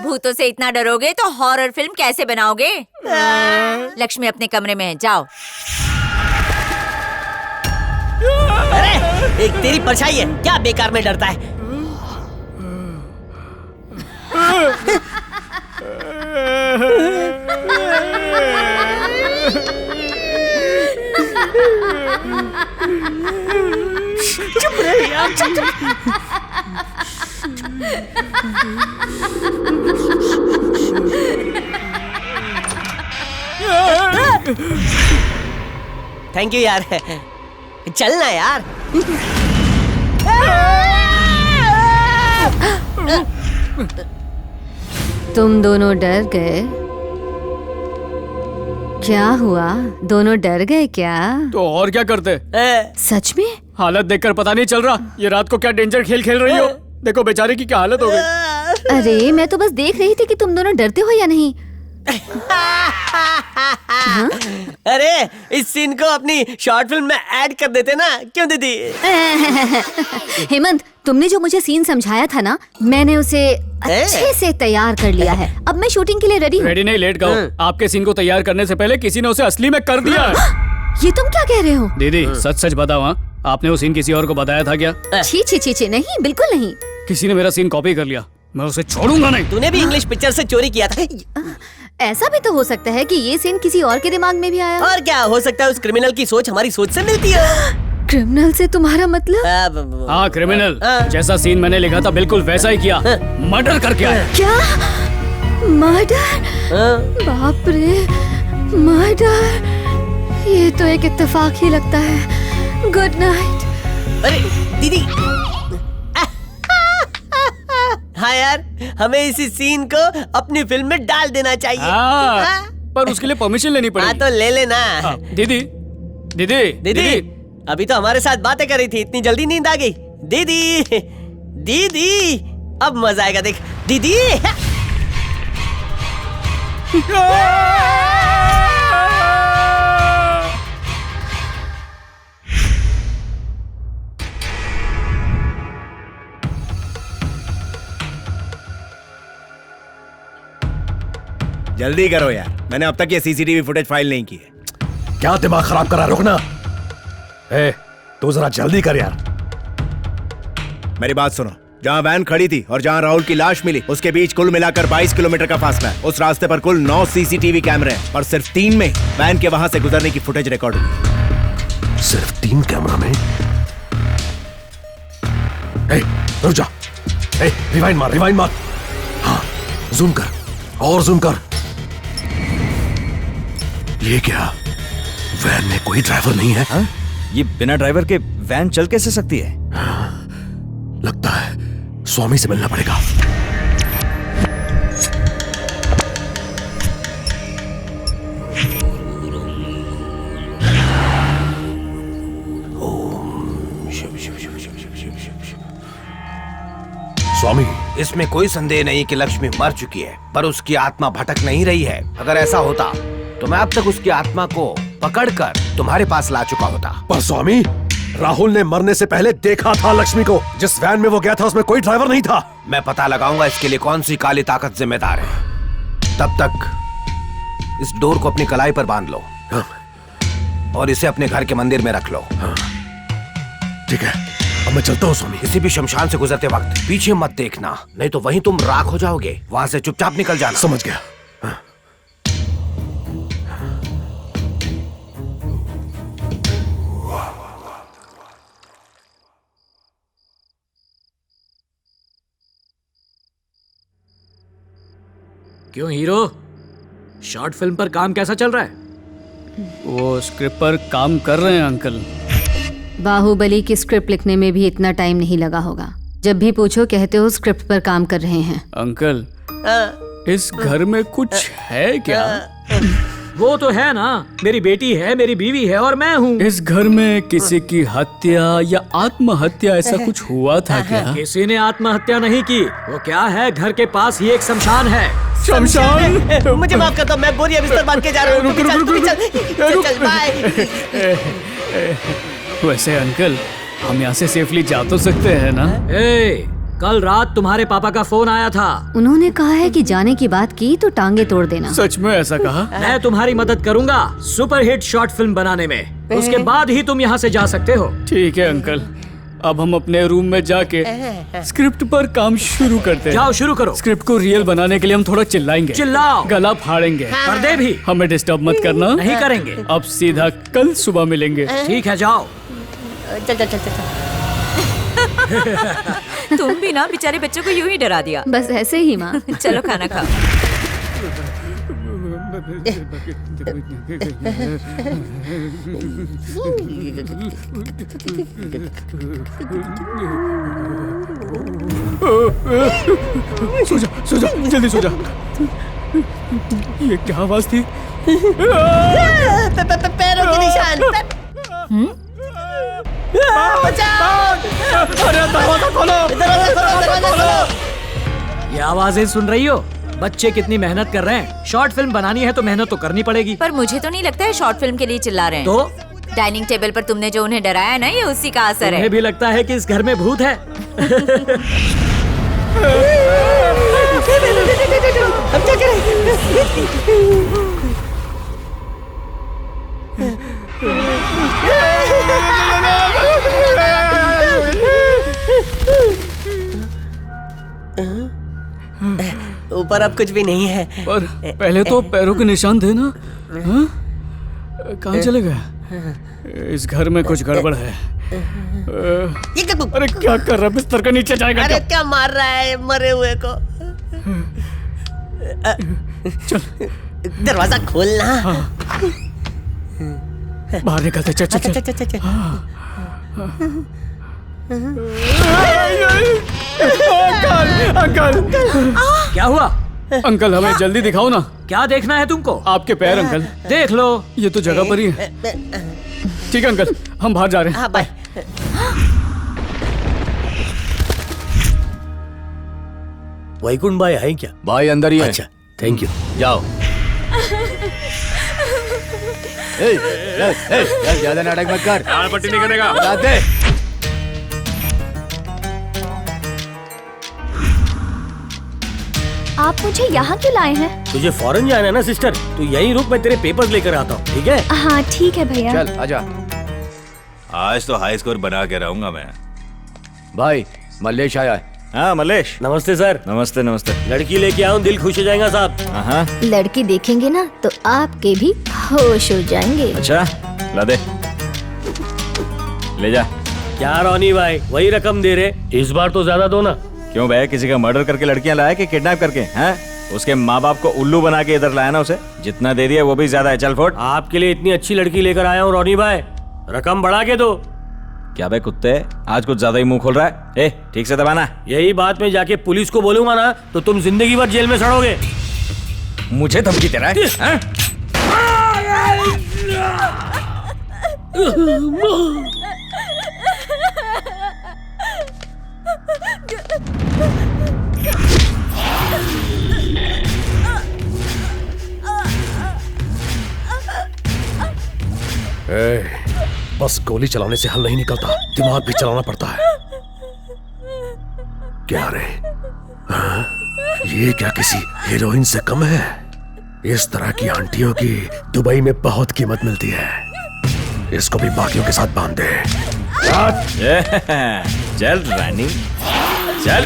भूतों से इतना डरोगे तो हॉरर फिल्म कैसे बनाओगे? लक्ष्मी अपने कमरे में है, जाओ। अरे एक तेरी परछाई है, क्या बेकार में डरता है? चुप रहे यार, चुप। थैंक यू यार। चलना यार। तुम दोनों डर गए? क्या हुआ? दोनों डर गए क्या? तो और क्या करते? सच में? हालत देखकर पता नहीं चल रहा ये रात को क्या डेंजर खेल खेल रही हो। देखो बेचारे की क्या हालत हो गई। अरे मैं तो बस देख रही थी कि तुम दोनों डरते हो या नहीं। हाँ? अरे इस सीन को अपनी शॉर्ट फिल्म में ऐड कर देते ना, क्यों दीदी? हेमंत, तुमने जो मुझे सीन समझाया था ना, मैंने उसे अच्छे से तैयार कर लिया है। अब मैं शूटिंग के लिए रेडी हूँ। रेडी नहीं, लेट गाओ। आपके सीन को तैयार करने से पहले किसी ने उसे असली में कर दिया है। ये तुम क्या कह रहे हो? दीदी सच सच बताओ, हाँ? आपने वो सीन किसी और को बताया था क्या? छी छी छी छी, नहीं, बिल्कुल नहीं। किसी ने मेरा सीन कॉपी कर लिया, मैं उसे छोड़ूंगा नहीं। तूने भी इंग्लिश पिक्चर से चोरी किया था। ऐसा भी तो हो सकता है कि ये सीन किसी और के दिमाग में भी आया। और क्या हो सकता है, उस क्रिमिनल की सोच हमारी सोच से मिलती है। क्रिमिनल से तुम्हारा मतलब? हाँ क्रिमिनल, जैसा सीन मैंने लिखा था बिल्कुल वैसा ही किया। मर्डर करके आया। क्या? मर्डर? बाप रे, मर्डर! ये तो एक इत्तेफाक ही लगता है। Good night. अरे दीदी, हाँ यार, हमें इसी सीन को अपनी फिल्म में डाल देना चाहिए। हाँ, पर उसके लिए परमिशन लेनी पड़ेगी। हाँ तो ले लेना। हाँ, दीदी दीदी दीदी अभी तो हमारे साथ बातें कर रही थी, इतनी जल्दी नींद आ गई? दीदी दीदी अब मजा आएगा, देख दीदी। जल्दी करो यार, मैंने अब तक ये सीसीटीवी फुटेज फाइल नहीं की है। क्या दिमाग खराब कर रहा है, रुकना। ए, तू जरा जल्दी कर यार। मेरी बात सुनो, जहाँ वैन खड़ी थी और जहाँ राहुल की लाश मिली उसके बीच कुल मिलाकर 22 किलोमीटर का फासला है। उस रास्ते पर कुल 9 सीसीटीवी कैमरे हैं और सिर्फ 3 में वैन के वहां से गुजरने की फुटेज रिकॉर्ड हुई। सिर्फ 3 कैमरा में? ए, रुक जा। ए, रिवाइंड मार। हाँ, जूम कर और जूम कर। ये क्या? वैन में कोई ड्राइवर नहीं है? हा? ये बिना ड्राइवर के वैन चल कैसे सकती है? लगता है स्वामी से मिलना पड़ेगा। स्वामी, इसमें कोई संदेह नहीं कि लक्ष्मी मर चुकी है, पर उसकी आत्मा भटक नहीं रही है। अगर ऐसा होता तो मैं अब तक उसकी आत्मा को पकड़कर तुम्हारे पास ला चुका होता। पर स्वामी, राहुल ने मरने से पहले देखा था लक्ष्मी को। जिस वैन में वो गया था उसमें कोई ड्राइवर नहीं था। मैं पता लगाऊंगा इसके लिए कौन सी काली ताकत जिम्मेदार है। तब तक इस डोर को अपनी कलाई पर बांध लो। हाँ। और इसे अपने घर के मंदिर में रख लो। हाँ। ठीक है, अब मैं चलता हूँ स्वामी। किसी भी शमशान से गुजरते वक्त पीछे मत देखना, नहीं तो वहीं तुम राख हो जाओगे। वहां से चुपचाप निकल जाना। समझ गया। हाँ। क्यों हीरो, शॉर्ट फिल्म पर काम कैसा चल रहा है? वो स्क्रिप्ट पर काम कर रहे हैं अंकल। बाहुबली की स्क्रिप्ट लिखने में भी इतना टाइम नहीं लगा होगा। जब भी पूछो कहते हो स्क्रिप्ट पर काम कर रहे हैं। अंकल, इस घर में कुछ है क्या? वो तो है ना, मेरी बेटी है, मेरी बीवी है और मैं हूँ। इस घर में किसी की हत्या या आत्महत्या ऐसा कुछ हुआ था क्या? किसी ने आत्महत्या नहीं की। वो क्या है, घर के पास ही एक शमशान है। शमशान? मुझे माफ कर दो, मैं बोरिया बिस्तर बांध के जा रहा हूँ। चल बाय। वैसे अंकल, हम यहाँ से सेफली जा तो सकते हैं ना? कल रात तुम्हारे पापा का फोन आया था। उन्होंने कहा है कि जाने की बात की तो टांगे तोड़ देना। सच में ऐसा कहा? मैं तुम्हारी मदद करूंगा सुपरहिट शॉर्ट फिल्म बनाने में। उसके बाद ही तुम यहाँ से जा सकते हो। ठीक है अंकल, अब हम अपने रूम में जाके स्क्रिप्ट पर काम शुरू करते हैं। जाओ, शुरू करो। स्क्रिप्ट को रियल बनाने के लिए हम थोड़ा चिल्लाएंगे। चिल्लाओ, गला फाड़ेंगे। पर्दे भी। हमें डिस्टर्ब मत करना। नहीं करेंगे। अब सीधा कल सुबह मिलेंगे। ठीक है, जाओ। चल। तुम भी ना बेचारे बच्चों को यूं ही डरा दिया। बस ऐसे ही माँ। चलो खाना खाओ। सो जा, सो जा, जल्दी सो जा। ये क्या आवाज थी? पैरों के निशान। बचाओ! अरे दरवाजा खोलो! दरवाजा खोलो! ये आवाजें सुन रही हो? बच्चे कितनी मेहनत कर रहे हैं। शॉर्ट फिल्म बनानी है तो मेहनत तो करनी पड़ेगी। पर मुझे तो नहीं लगता है शॉर्ट फिल्म के लिए चिल्ला रहे हैं। तो डाइनिंग टेबल पर तुमने जो उन्हें डराया ना, ये उसी का असर है। तुम्हें भी लगता है कि इस घर में भूत है? हम क्या करें? ऊपर अब कुछ भी नहीं है। पर पहले तो पैरों के निशान थे ना। हाँ? कहाँ चले गए? इस घर में कुछ गड़बड़ है। अरे क्या कर रहा है? बिस्तर के नीचे जाएगा? अरे क्या मार रहा है मरे हुए को? चल दरवाजा खोलना। बाहर निकलते। चल चल चल। अंकल, अंकल, क्या हुआ? अंकल हमें जल्दी दिखाओ ना। क्या देखना है तुमको? आपके पैर अंकल। देख लो। ये तो जगह पर ही है। ठीक है अंकल, हम बाहर जा रहे हैं। हाँ बाय। वैकुंठ भाई है क्या? भाई अंदर ही है। अच्छा, थैंक यू। जाओ। ज्यादा नाटक मत कर। दाल पट्टी नहीं करेगा। बताते। आप मुझे यहाँ क्यों लाए हैं? तुझे फॉरेन जाना है ना सिस्टर, तो यहीं रुक, मैं तेरे पेपर्स लेकर आता हूँ, ठीक है? हाँ ठीक है भैया। चल आजा। आज तो हाई स्कोर बना के रहूंगा मैं। भाई मल्लेश आया है। हाँ मल्लेश। नमस्ते सर। नमस्ते नमस्ते। लड़की लेके आऊँ, दिल खुश हो जाएगा साहब। हाँ। लड़की देखेंगे ना तो आपके भी होश हो जाएंगे। अच्छा ला दे, ले जा। क्या रोनी भाई, वही रकम दे रहे, इस बार तो ज्यादा दो ना। क्यों भाई, किसी का मर्डर करके लड़कियां लाया कि किडनैप करके? हैं? उसके माँ बाप को उल्लू बना के इधर लाया ना उसे। जितना दे दिया वो भी ज्यादा है। चल फोड़। आपके लिए इतनी अच्छी लड़की लेकर आया हूँ रोनी भाई, रकम बढ़ा के दो। क्या बे कुत्ते, आज कुछ ज्यादा ही मुंह खोल रहा है। ए ठीक से दबाना। यही बात मैं जाके पुलिस को बोलूंगा ना तो तुम जिंदगी भर जेल में सड़ोगे। मुझे धमकी दे रहा है? बस गोली चलाने से हल नहीं निकलता, दिमाग भी चलाना पड़ता है। क्या रे, हाँ? ये क्या किसी हीरोइन से कम है? इस तरह की आंटियों की दुबई में बहुत कीमत मिलती है। इसको भी बाकियों के साथ बांध दे। चल रानी चल।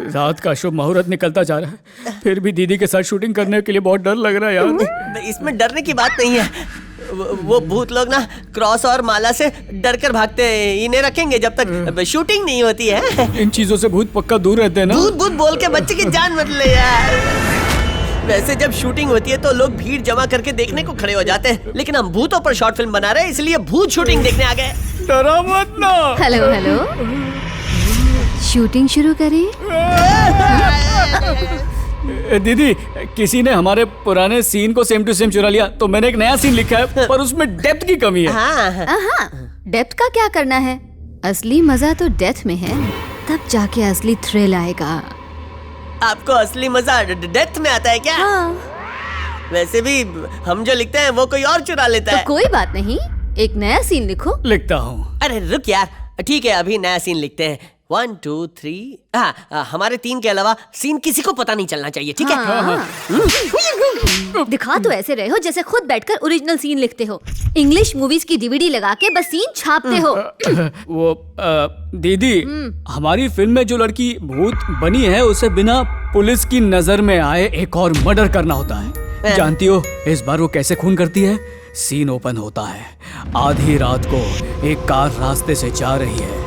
रात का शुभ मुहूर्त निकलता जा रहा है, फिर भी दीदी के साथ शूटिंग करने के लिए बहुत डर लग रहा है यार। इसमें डरने की बात नहीं है। वो भूत लोग ना क्रॉस और माला से डर कर भागते हैं। इन्हें रखेंगे जब तक शूटिंग नहीं होती है। इन चीजों से भूत पक्का दूर रहते हैं ना। भूत भूत बोल के बच्चे की जान मत ले यार। वैसे जब शूटिंग होती है तो लोग भीड़ जमा करके देखने को खड़े हो जाते हैं, लेकिन हम भूतों पर शॉर्ट फिल्म बना रहे हैं, इसलिए भूत शूटिंग देखने आ गए। डरा मत ना। हेलो हेलो, शूटिंग शुरू करिए। दीदी, किसी ने हमारे पुराने सीन को सेम टू सेम चुरा लिया, तो मैंने एक नया सीन लिखा है, पर उसमें डेप्थ की कमी है। हाँ, डेप्थ का क्या करना है? असली मजा तो डेथ में है, तब जाके असली थ्रिल आएगा। आपको असली मजा डेथ में आता है क्या? हाँ। वैसे भी हम जो लिखते हैं वो कोई और चुरा लेता है। तो कोई बात नहीं, एक नया सीन लिखो। लिखता हूँ। अरे रुक यार, ठीक है अभी नया सीन लिखते हैं। 1 2 3। हाँ, हमारे 3 के अलावा सीन किसी को पता नहीं चलना चाहिए, ठीक है? दिखा तो ऐसे रहे हो जैसे खुद बैठकर ओरिजिनल सीन लिखते हो। इंग्लिश मूवीज की डीवीडी लगा के बस सीन छापते हो। वो दीदी, हमारी फिल्म में जो लड़की भूत बनी है उसे बिना पुलिस की नजर में आए एक और मर्डर करना होता है। जानती हो इस बार वो कैसे खून करती है? सीन ओपन होता है। आधी रात को एक कार रास्ते से जा रही है।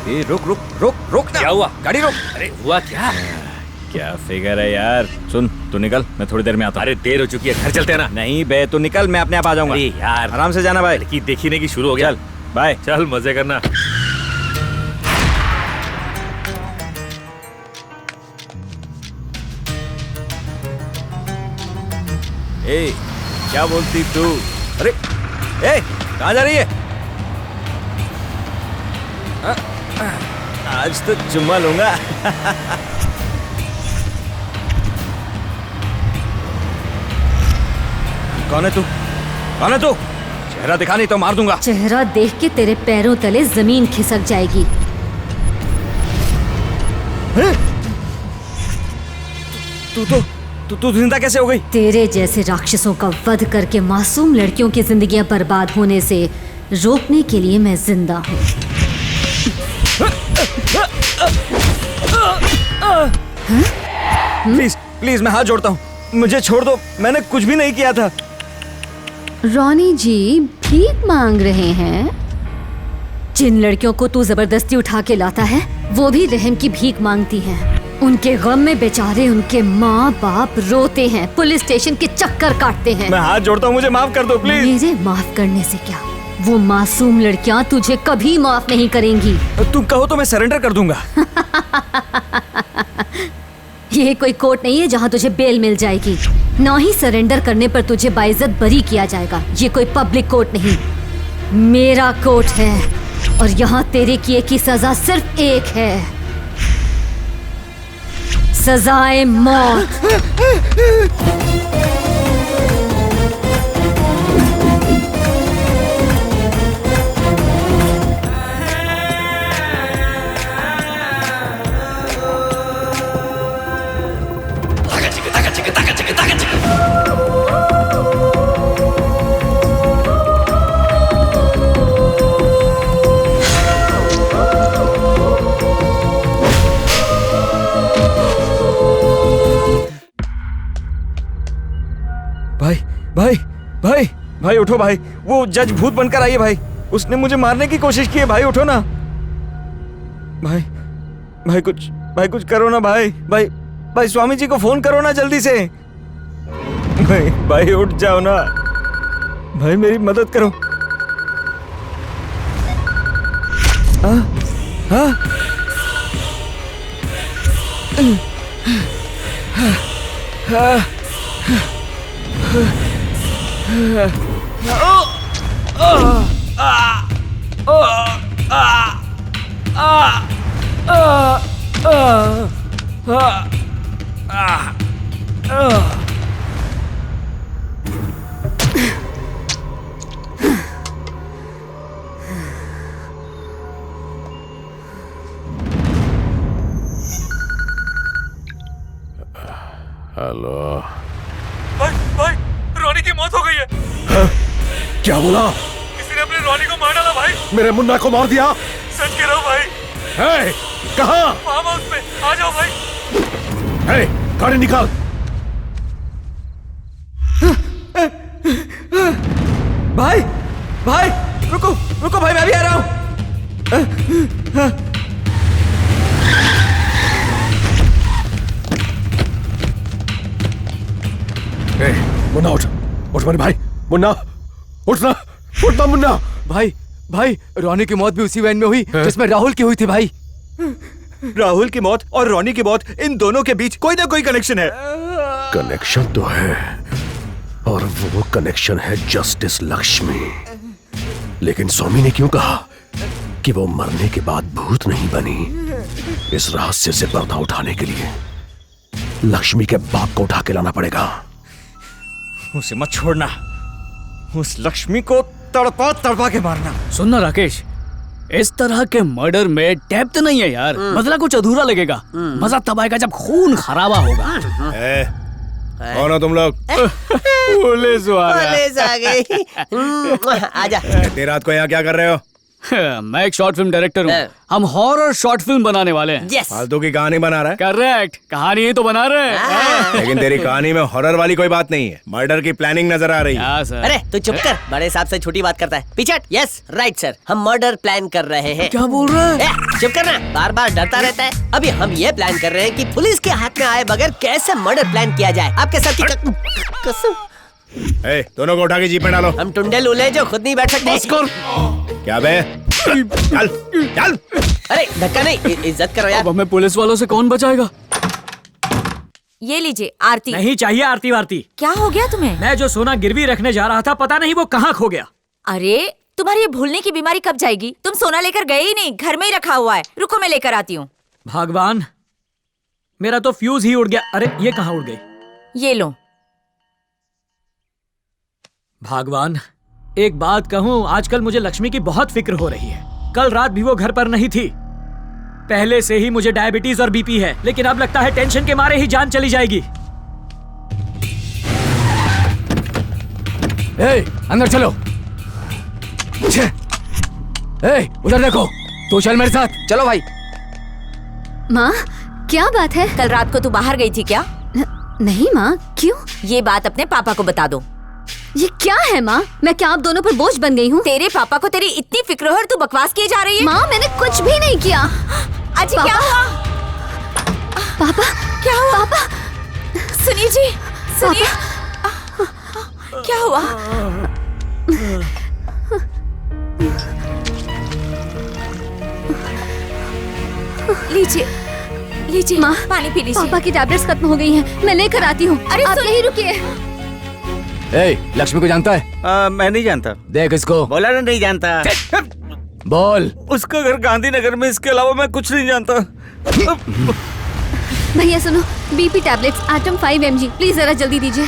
ए, रुक रुक रुक रुक ना। क्या हुआ? गाड़ी रोक। अरे हुआ क्या? क्या फिगर है यार। सुन तू निकल, मैं थोड़ी देर में आता हूँ। अरे देर हो चुकी है, घर चलते हैं ना। नहीं बे, तू निकल, मैं अपने आप आ जाऊंगा। अरे यार आराम से जाना भाई। लड़की देखी नहीं कि शुरू हो गया। चल बाय। चल मजे करना। ए, क्या बोलती तू? अरे ए, कहाँ जा रही है? आज तो चुम्मा लूंगा। कौन है तू? कौन है तू? चेहरा दिखा, नहीं तो मार दूंगा। चेहरा देख के तेरे पैरों तले जमीन खिसक जाएगी। तू जिंदा कैसे हो गई? तेरे जैसे राक्षसों का वध करके मासूम लड़कियों की जिंदगियां बर्बाद होने से रोकने के लिए मैं जिंदा हूँ। प्लीज प्लीज, मैं हाथ जोड़ता हूँ, मुझे छोड़ दो, मैंने कुछ भी नहीं किया था। रॉनी जी भीख मांग रहे हैं? जिन लड़कियों को तू जबरदस्ती उठा के लाता है वो भी रहम की भीख मांगती हैं। उनके गम में बेचारे उनके माँ बाप रोते हैं, पुलिस स्टेशन के चक्कर काटते हैं। मैं हाथ जोड़ता हूँ, मुझे माफ कर दो प्लीज। मेरे माफ करने से क्या, वो मासूम लड़कियाँ तुझे कभी माफ नहीं करेंगी। तुम कहो तो मैं सरेंडर कर दूंगा। ये कोई कोर्ट नहीं है जहाँ तुझे बेल मिल जाएगी, ना ही सरेंडर करने पर तुझे बाइज्जत बरी किया जाएगा। ये कोई पब्लिक कोर्ट नहीं, मेरा कोर्ट है और यहाँ तेरे किए की सजा सिर्फ एक है, सजाए मौत। भाई भाई भाई भाई उठो भाई, वो जज भूत बनकर आई है भाई, उसने मुझे मारने की कोशिश की है भाई, उठो ना भाई। भाई कुछ करो ना भाई। भाई स्वामी जी को फोन करो ना जल्दी से। भाई उठ जाओ ना भाई, मेरी मदद करो। हाँ हाँ हेलो भाई रोनी की मौत हो गई है। क्या बोला? किसी ने अपने रोनी को मार डाला भाई। मेरे मुन्ना को मार दिया? सच कह रहा हूँ भाई। है कहाँ? फार्म हाउस पे, आ जाओ भाई। है गाड़ी निकाल। भाई भाई रुको रुको भाई, मैं भी आ रहा हूँ। मुन्ना उठ मेरे भाई, मुन्ना उठना मुन्ना। भाई रोनी की मौत भी उसी वैन में हुई जिसमें राहुल की हुई थी भाई। राहुल की मौत और रोनी की मौत, इन दोनों के बीच कोई ना कोई कनेक्शन है। कनेक्शन तो है, और वो कनेक्शन है जस्टिस लक्ष्मी। लेकिन स्वामी ने क्यों कहा कि वो मरने के बाद भूत नहीं बनी? इस रहस्य से पर्दा उठाने के लिए लक्ष्मी के बाप को उठा के लाना पड़ेगा। उसे मत छोड़ना, उस लक्ष्मी को तड़पा के मारना। सुनना राकेश, इस तरह के मर्डर में डेप्थ नहीं है यार, बदला कुछ अधूरा लगेगा। मजा तब आएगा जब खून खराबा होगा। कौन हो तुम लोग? पुलिस आ गई। आजा। इतनी रात को यहाँ क्या कर रहे हो? मैं एक शॉर्ट फिल्म डायरेक्टर हूँ। हम हॉरर शॉर्ट फिल्म बनाने वाले हैं। Yes. फालतू की कहानी बना रहा है। करेक्ट, कहानी ही तो बना रहे हैं। लेकिन तेरी कहानी में हॉरर वाली कोई बात नहीं है, मर्डर की प्लानिंग नजर आ रही है। अरे तू चुप कर, बड़े साहब से छोटी बात करता है। पीछे यस राइट सर, हम मर्डर प्लान कर रहे हैं। क्या बोल रहे हैं? चुप करना, बार बार डरता रहता है। अभी हम ये प्लान कर रहे हैं कि पुलिस के हाथ में आए बगैर कैसे मर्डर प्लान किया जाए। आपके साथ की कसम। दोनों को उठा के जीप में डालो। हम टुंडे लूले जो खुद नहीं बैठ सकते। क्या बे? चल चल। अरे धक्का नहीं, इज्जत करो यार। अब हमें पुलिस वालों से कौन बचाएगा? ये लीजिए आरती। नहीं चाहिए आरती वारती। क्या हो गया तुम्हें? मैं जो सोना गिरवी रखने जा रहा था, पता नहीं वो कहाँ खो गया। अरे तुम्हारी ये भूलने की बीमारी कब जाएगी? तुम सोना लेकर गए ही नहीं, घर में ही रखा हुआ है। रुको मैं लेकर आती हूँ। भगवान, मेरा तो फ्यूज ही उड़ गया। अरे ये कहाँ उड़ गई? ये लो। भगवान, एक बात कहूँ, आजकल मुझे लक्ष्मी की बहुत फिक्र हो रही है। कल रात भी वो घर पर नहीं थी। पहले से ही मुझे डायबिटीज और बीपी है, लेकिन अब लगता है टेंशन के मारे ही जान चली जाएगी। अंदर चलो। उधर देखो, तू चल मेरे साथ। चलो भाई। माँ, क्या बात है? कल रात को तू बाहर गई थी क्या? नहीं माँ, क्यों? ये बात अपने पापा को बता दो। ये क्या है माँ? मैं क्या आप दोनों पर बोझ बन गई हूँ? तेरे पापा को तेरी इतनी फिक्र है और तू बकवास किए जा रही है। माँ, मैंने कुछ भी नहीं किया। अजी क्या हुआ? पापा, क्या हुआ? पापा, सुनिए जी, सुनिए। क्या हुआ? लीजिए लीजिए माँ, पानी पी लीजिए। पापा की टैबलेट्स खत्म हो गई हैं। मैं लेकर आती हूँ। अरे आप यहीं रुकिए। लक्ष्मी को जानता है? मैं नहीं जानता। देख इसको। बोला ना नहीं जानता। बोल। उसका घर गांधीनगर में, इसके अलावा मैं कुछ नहीं जानता। भैया सुनो, BP tablets atom 5 mg, please जरा जल्दी दीजिए।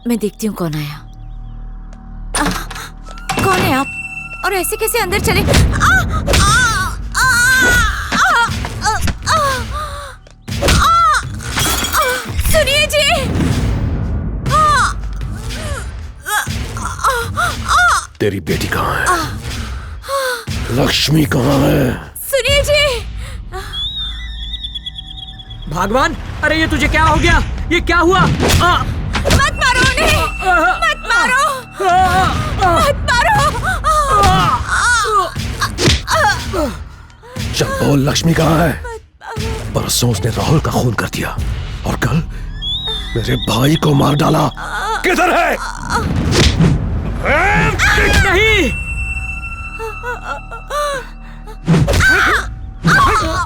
मैं देखती हूँ कौन आया। कौन है आप? और ऐसे कैसे अंदर चले? सुनिए जी। तेरी बेटी कहाँ है? लक्ष्मी कहाँ है? सुनिए जी। भगवान, अरे ये तुझे क्या हो गया? ये क्या हुआ? मत मारो उन्हें! मत मारो! मत मारो! चल बोल, लक्ष्मी कहाँ है? परसों उसने राहुल का खून कर दिया और कल मेरे भाई को मार डाला। किधर है? नहीं!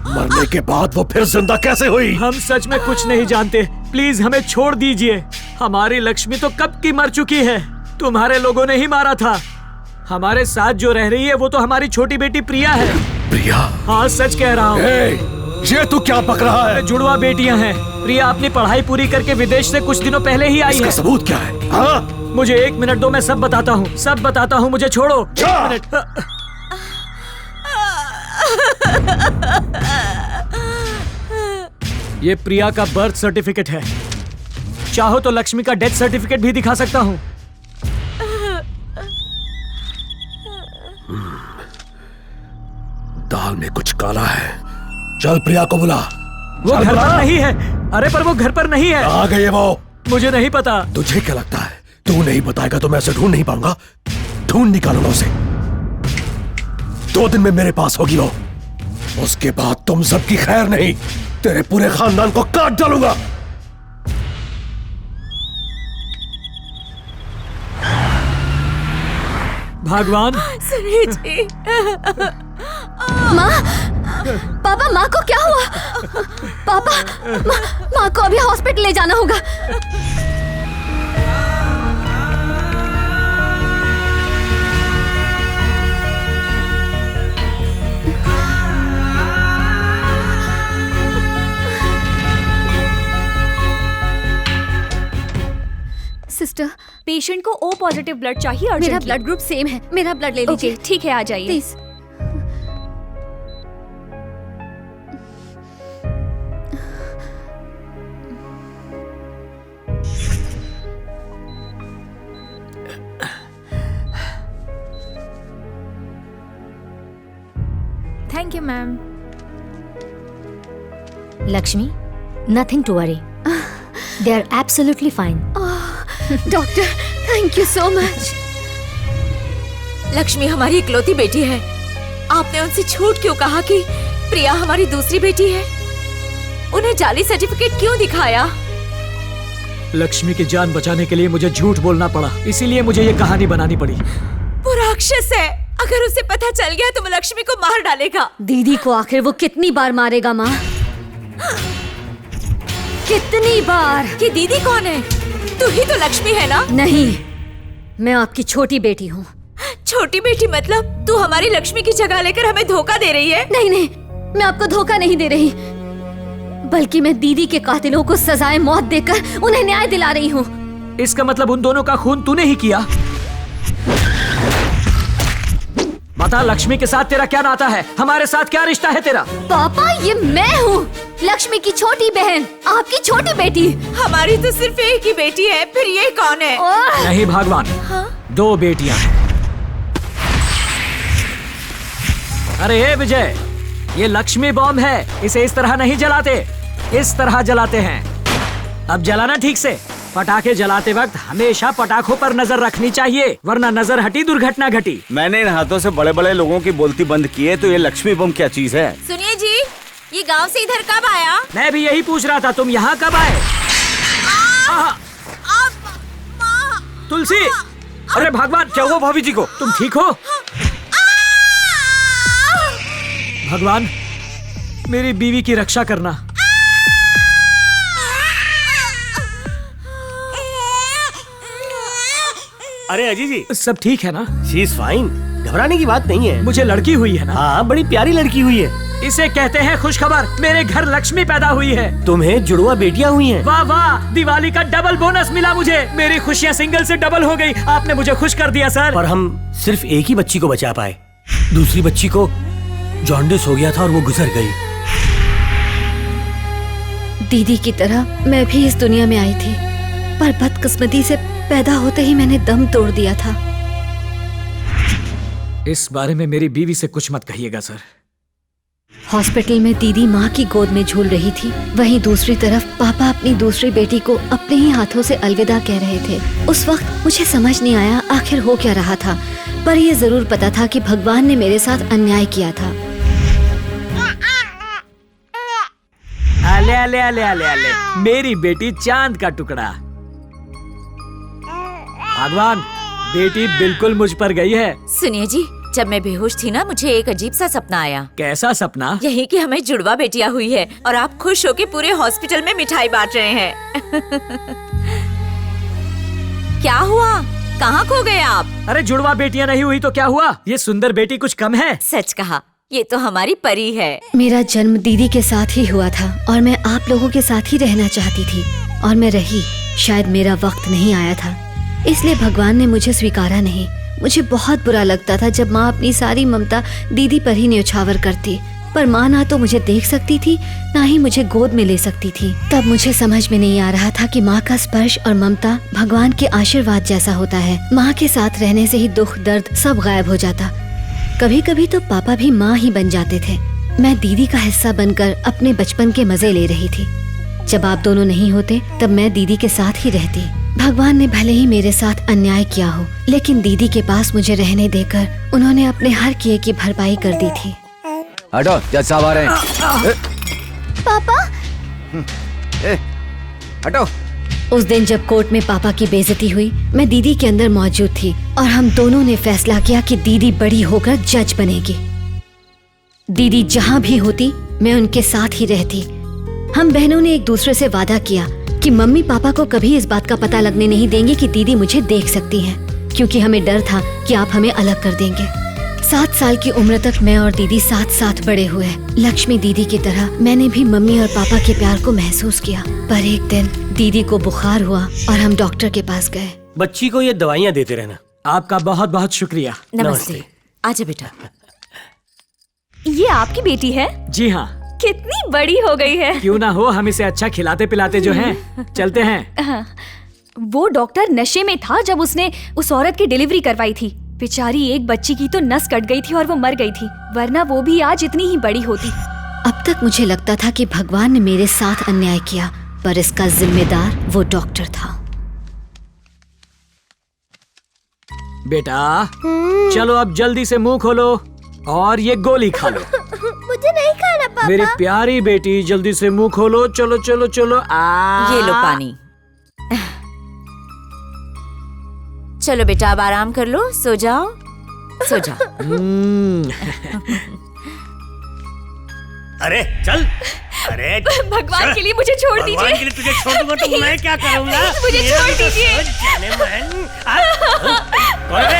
मरने के बाद वो फिर जिंदा कैसे हुई? हम सच में कुछ नहीं जानते। प्लीज हमें छोड़ दीजिए। हमारी लक्ष्मी तो कब की मर चुकी है। तुम्हारे लोगों ने ही मारा था। हमारे साथ जो रह रही है वो तो हमारी छोटी बेटी प्रिया है। प्रिया? हाँ, सच कह रहा हूँ। ये तू क्या बक रहा है? जुड़वा बेटियां हैं। प्रिया अपनी पढ़ाई पूरी करके विदेश से कुछ दिनों पहले ही आई है। इसका सबूत क्या है? हाँ? मुझे 1 मिनट दो, मैं सब बताता हूँ। सब बताता हूँ, मुझे छोड़ो। 1 मिनट। ये प्रिया का बर्थ सर्टिफिकेट है। चाहो तो लक्ष्मी का डेथ सर्टिफिकेट भी दिखा सकता हूँ। दाल में कुछ काला है। चल प्रिया को बुला। वो घर पर नहीं है। अरे पर वो घर पर नहीं है। आ गई है वो। मुझे नहीं पता। तुझे क्या लगता है तू नहीं बताएगा तो मैं उसे ढूंढ नहीं पाऊंगा? ढूंढ निकालूंगा उसे। 2 दिन में मेरे पास होगी वो। उसके बाद तुम सबकी खैर नहीं, तेरे पूरे खानदान को काट डालूंगा। भगवान। सुनिए जी। माँ, पापा, माँ को क्या हुआ? पापा, माँ को अभी हॉस्पिटल ले जाना होगा। सिस्टर, पेशेंट को O पॉजिटिव ब्लड चाहिए अर्जेंटली। मेरा ब्लड ग्रुप सेम है। मेरा ब्लड ले लीजिए। ठीक है, आ जाइए। Please. Thank you ma'am. Lakshmi, nothing to worry, they are absolutely fine. Doctor, thank you so much. Lakshmi हमारी इकलौती बेटी है। आपने उनसे झूठ क्यों कहा कि प्रिया हमारी दूसरी बेटी है? उन्हें जाली सर्टिफिकेट क्यों दिखाया? लक्ष्मी की जान बचाने के लिए मुझे झूठ बोलना पड़ा, इसीलिए मुझे ये कहानी बनानी पड़ी। वो राक्षस है, अगर उसे पता चल गया तो वो लक्ष्मी को मार डालेगा। दीदी को आखिर वो कितनी बार मारेगा माँ? कितनी बार? कि दीदी कौन है? तू ही तो लक्ष्मी है ना? नहीं, मैं आपकी छोटी बेटी हूँ। छोटी बेटी मतलब तू हमारी लक्ष्मी की जगह लेकर हमें धोखा दे रही है? नहीं नहीं, मैं आपको धोखा नहीं दे रही, बल्कि मैं दीदी के कातिलों को सजाए मौत देकर उन्हें न्याय दिला रही हूँ। इसका मतलब उन दोनों का खून तूने ही किया? बता, लक्ष्मी के साथ तेरा क्या नाता है? हमारे साथ क्या रिश्ता है तेरा? पापा, ये मैं हूँ, लक्ष्मी की छोटी बहन, आपकी छोटी बेटी। हमारी तो सिर्फ एक ही बेटी है, फिर ये कौन है? नहीं भगवान, दो बेटियां हैं। अरे हे विजय, ये लक्ष्मी बॉम्ब है, इसे इस तरह नहीं जलाते, इस तरह जलाते हैं। अब जलाना ठीक से। पटाखे जलाते वक्त हमेशा पटाखों पर नजर रखनी चाहिए, वरना नजर हटी दुर्घटना घटी। मैंने इन हाथों से बड़े बड़े लोगों की बोलती बंद की है, तो ये लक्ष्मी बम क्या चीज है? सुनिए जी, ये गांव से इधर कब आया? मैं भी यही पूछ रहा था, तुम यहाँ कब आए? तुलसी, अरे भगवान, क्या हुआ भाभी जी को? तुम ठीक हो? भगवान, मेरी बीवी की रक्षा करना। अरे अजी जी, सब ठीक है ना? शी इज फाइन, घबराने की बात नहीं है। मुझे लड़की हुई है ना? हाँ, बड़ी प्यारी लड़की हुई है। इसे कहते हैं खुशखबर, मेरे घर लक्ष्मी पैदा हुई है। तुम्हें जुड़वा बेटियां हुई हैं। वाह वाह, दिवाली का डबल बोनस मिला मुझे। मेरी खुशियाँ सिंगल से डबल हो गई। आपने मुझे खुश कर दिया सर। पर हम सिर्फ एक ही बच्ची को बचा पाए, दूसरी बच्ची को जॉन्डिस हो गया था और वो गुजर गई। दीदी की तरह मैं भी इस दुनिया में आई थी, पर बदकिस्मती से पैदा होते ही मैंने दम तोड़ दिया था। इस बारे में मेरी बीवी से कुछ मत कहिएगा सर। हॉस्पिटल में दीदी माँ की गोद में झूल रही थी, वहीं दूसरी तरफ पापा अपनी दूसरी बेटी को अपने ही हाथों से अलविदा कह रहे थे। उस वक्त मुझे समझ नहीं आया आखिर हो क्या रहा था, पर यह जरूर पता था कि भगवान ने मेरे साथ अन्याय किया था। अले अले अले अले अले, मेरी बेटी चांद का टुकड़ा। भगवान, बेटी बिल्कुल मुझ पर गई है। सुनिए जी, जब मैं बेहोश थी ना, मुझे एक अजीब सा सपना आया। कैसा सपना? यही कि हमें जुड़वा बेटियां हुई है और आप खुश होके पूरे हॉस्पिटल में मिठाई बांट रहे हैं। क्या हुआ? कहाँ खो गए आप? अरे जुड़वा बेटियां नहीं हुई तो क्या हुआ? ये सुंदर बेटी कुछ कम है? सच कहा, ये तो हमारी परी है। मेरा जन्म दीदी के साथ ही हुआ था और मैं आप लोगों के साथ ही रहना चाहती थी, और मैं रही। शायद मेरा वक्त नहीं आया था, इसलिए भगवान ने मुझे स्वीकारा नहीं। मुझे बहुत बुरा लगता था जब माँ अपनी सारी ममता दीदी पर ही न्यौछावर करती, पर माँ ना तो मुझे देख सकती थी, ना ही मुझे गोद में ले सकती थी। तब मुझे समझ में नहीं आ रहा था कि माँ का स्पर्श और ममता भगवान के आशीर्वाद जैसा होता है। माँ के साथ रहने से ही दुख दर्द सब गायब हो जाता। कभी कभी तो पापा भी माँ ही बन जाते थे। मैं दीदी का हिस्सा बनकर अपने बचपन के मजे ले रही थी। जब आप दोनों नहीं होते तब मैं दीदी के साथ ही रहती। भगवान ने भले ही मेरे साथ अन्याय किया हो, लेकिन दीदी के पास मुझे रहने देकर उन्होंने अपने हर किए की भरपाई कर दी थी। हटो, जज साहब आ रहे हैं। पापा, हटो। उस दिन जब कोर्ट में पापा की बेइज्जती हुई, मैं दीदी के अंदर मौजूद थी और हम दोनों ने फैसला किया कि दीदी बड़ी होकर जज बनेगी। दीदी जहाँ भी होती मैं उनके साथ ही रहती। हम बहनों ने एक दूसरे से वादा किया कि मम्मी पापा को कभी इस बात का पता लगने नहीं देंगे कि दीदी मुझे देख सकती हैं, क्योंकि हमें डर था कि आप हमें अलग कर देंगे। 7 साल की उम्र तक मैं और दीदी साथ साथ बड़े हुए। लक्ष्मी दीदी की तरह मैंने भी मम्मी और पापा के प्यार को महसूस किया। पर एक दिन दीदी को बुखार हुआ और हम डॉक्टर के पास गए। बच्ची को ये दवाइयाँ देते रहना। आपका बहुत बहुत शुक्रिया। नमस्ते। आजा बेटा। ये आपकी बेटी है? जी हाँ। कितनी बड़ी हो गई है। क्यों ना हो, हम इसे अच्छा खिलाते पिलाते जो हैं। चलते हैं। वो डॉक्टर नशे में था जब उसने उस औरत की डिलीवरी करवाई थी। बेचारी एक बच्ची की तो नस कट गई थी और वो मर गई थी, वरना वो भी आज इतनी ही बड़ी होती। अब तक मुझे लगता था कि भगवान ने मेरे साथ अन्याय किया, पर इसका जिम्मेदार वो डॉक्टर था। बेटा चलो अब जल्दी से मुंह खोलो और ये गोली खा लो। मुझे नहीं खाना पापा। मेरी प्यारी बेटी जल्दी से मुंह खोलो, चलो चलो चलो। ये लो पानी। चलो बेटा अब आराम कर लो, सो जाओ सो जाओ। अरे चल, अरे भगवान के लिए मुझे छोड़ दीजिए। भगवान के लिए तुझे छोड़ दूंगा तो मैं क्या करूंगा? प्लीज मुझे छोड़ दीजिए। जाने मन। अरे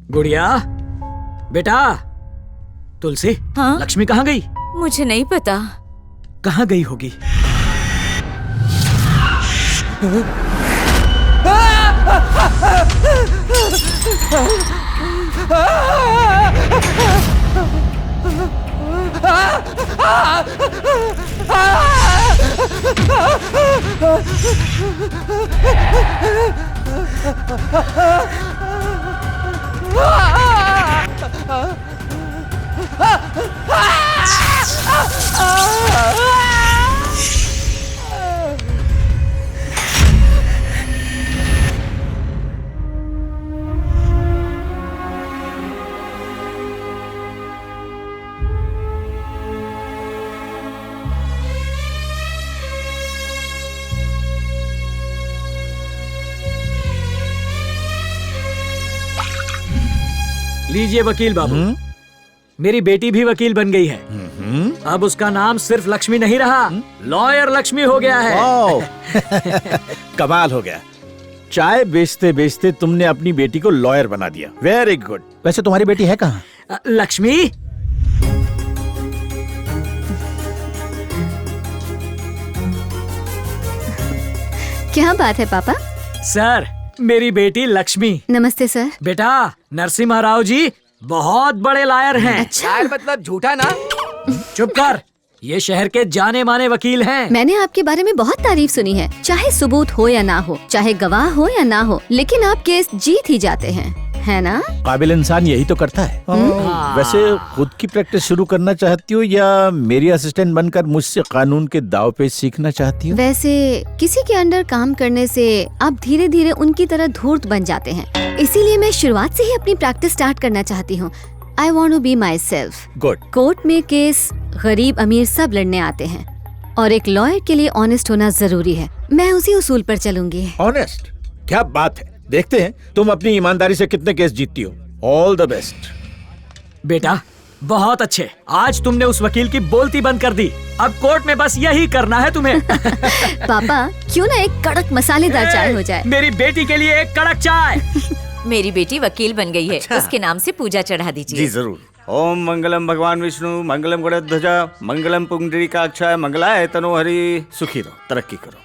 गुड़िया बेटा, तुलसी हाँ? लक्ष्मी कहाँ गई? मुझे नहीं पता। कहाँ गई होगी? लीजिए वकील बाबू, मेरी बेटी भी वकील बन गई है। अब उसका नाम सिर्फ लक्ष्मी नहीं रहा, लॉयर लक्ष्मी हो गया है। कमाल हो गया। चाय बेचते बेचते तुमने अपनी बेटी को लॉयर बना दिया। Very good. वैसे तुम्हारी बेटी है कहाँ? लक्ष्मी, क्या बात है पापा? सर मेरी बेटी लक्ष्मी। नमस्ते सर। बेटा नरसिम्हा राव जी बहुत बड़े लायर हैं। लायर मतलब झूठा ना? चुप कर, ये शहर के जाने माने वकील हैं। मैंने आपके बारे में बहुत तारीफ सुनी है, चाहे सबूत हो या ना हो, चाहे गवाह हो या ना हो, लेकिन आप केस जीत ही जाते हैं, है ना? काबिल इंसान यही तो करता है। वैसे खुद की प्रैक्टिस शुरू करना चाहती हो या मेरी असिस्टेंट बनकर मुझसे कानून के दाव पे सीखना चाहती हो? वैसे किसी के अंडर काम करने से आप धीरे धीरे उनकी तरह धूर्त बन जाते हैं, इसीलिए मैं शुरुआत से ही अपनी प्रैक्टिस स्टार्ट करना चाहती हूँ। I want to be myself. Good. Court में केस गरीब अमीर सब लड़ने आते हैं और एक लॉयर के लिए ऑनेस्ट होना जरूरी है। मैं उसी उसूल पर चलूंगी। ऑनेस्ट? क्या बात है। देखते हैं तुम अपनी ईमानदारी से कितने केस जीतती हो। All the best. बेटा बहुत अच्छे, आज तुमने उस वकील की बोलती बंद कर दी। अब कोर्ट में बस यही करना है तुम्हें। पापा क्यों ना एक कड़क मसालेदार चाय हो जाए? मेरी बेटी के लिए एक कड़क चाय। मेरी बेटी वकील बन गई है, उसके नाम से पूजा चढ़ा दीजिए। जी जरूर। ओम मंगलम भगवान विष्णु, मंगलम गरुड़ध्वजा, मंगलम पुंडरीकाक्षाय, मंगलाय तनोहरि। सुखी रहो, तरक्की करो।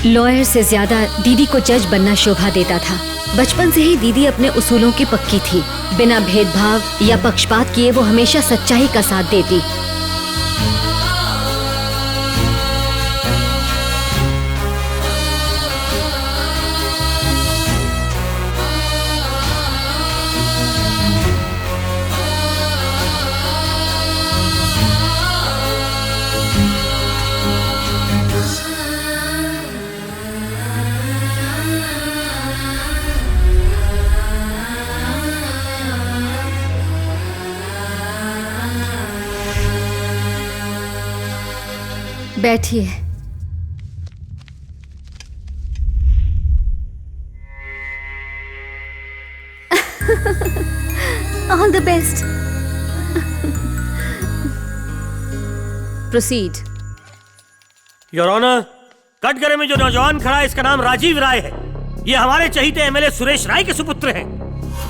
लॉयर से ज्यादा दीदी को जज बनना शोभा देता था। बचपन से ही दीदी अपने उसूलों की पक्की थी। बिना भेदभाव या पक्षपात किए वो हमेशा सच्चाई का साथ देती। बैठिए। All the best. Proceed. Your honour, कटघरे में जो नौजवान खड़ा है इसका नाम राजीव राय है। ये हमारे चहीते एमएलए सुरेश राय के सुपुत्र हैं।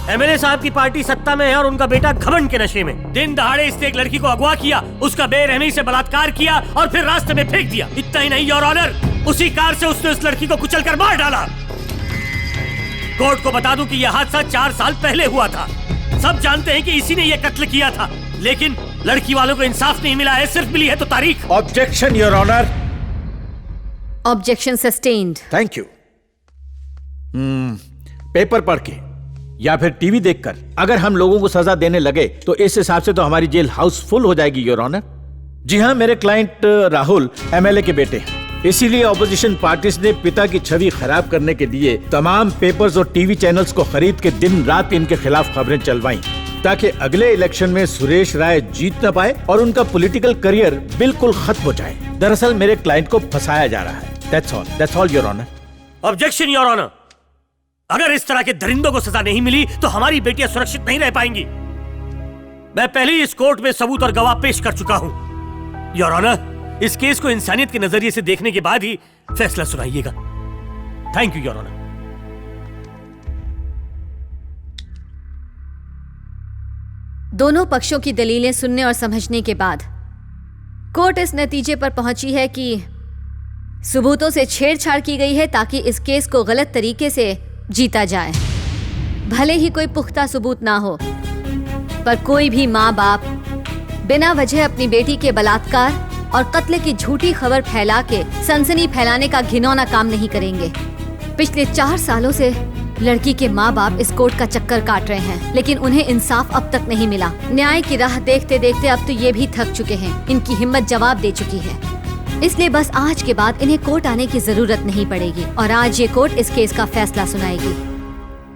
एमएलए साहब की पार्टी सत्ता में है और उनका बेटा घमंड के नशे में। दिन दहाड़े इसने एक लड़की को अगवा किया, उसका बेरहमी से बलात्कार किया और फिर रास्ते में फेंक दिया। इतना ही नहीं योर ऑनर, उसी कार से उसने उस लड़की को कुचलकर मार डाला। कोर्ट को बता दूं कि यह हादसा 4 साल पहले हुआ था। सब जानते हैं कि इसी ने यह कत्ल किया था, लेकिन लड़की वालों को इंसाफ नहीं मिला है, सिर्फ मिली है तो तारीख। Objection your honour. Objection sustained. Thank you. Paper पढ़ के या फिर टीवी देखकर अगर हम लोगों को सजा देने लगे तो इस हिसाब से तो हमारी जेल हाउस फुल हो जाएगी योर ऑनर। जी हाँ, मेरे क्लाइंट राहुल एमएलए के बेटे हैं, इसीलिए ऑपोजिशन पार्टीज ने पिता की छवि खराब करने के लिए तमाम पेपर्स और टीवी चैनल्स को खरीद के दिन रात इनके खिलाफ खबरें चलवाई, ताकि अगले इलेक्शन में सुरेश राय जीत न पाए और उनका पॉलिटिकल करियर बिल्कुल खत्म हो जाए। दरअसल मेरे क्लाइंट को फंसाया जा रहा है। That's all your honour. Objection your honour. अगर इस तरह के दरिंदों को सजा नहीं मिली तो हमारी बेटियां सुरक्षित नहीं रह पाएंगी। मैं पहले ही इस कोर्ट में सबूत और गवाह पेश कर चुका हूं। योर ऑनर, इस केस को इंसानियत के नजरिए से देखने के बाद ही फैसला सुनाइएगा। Thank you your honour. दोनों पक्षों की दलीलें सुनने और समझने के बाद कोर्ट इस नतीजे पर पहुंची है कि सबूतों से छेड़छाड़ की गई है ताकि इस केस को गलत तरीके से जीता जाए। भले ही कोई पुख्ता सबूत ना हो, पर कोई भी माँ बाप बिना वजह अपनी बेटी के बलात्कार और कत्ल की झूठी खबर फैला के सनसनी फैलाने का घिनौना काम नहीं करेंगे। पिछले 4 सालों से लड़की के माँ बाप इस कोर्ट का चक्कर काट रहे हैं, लेकिन उन्हें इंसाफ अब तक नहीं मिला। न्याय की राह देखते देखते अब तो ये भी थक चुके हैं, इनकी हिम्मत जवाब दे चुकी है। इसलिए बस आज के बाद इन्हें कोर्ट आने की जरूरत नहीं पड़ेगी और आज ये कोर्ट इस केस का फैसला सुनाएगी।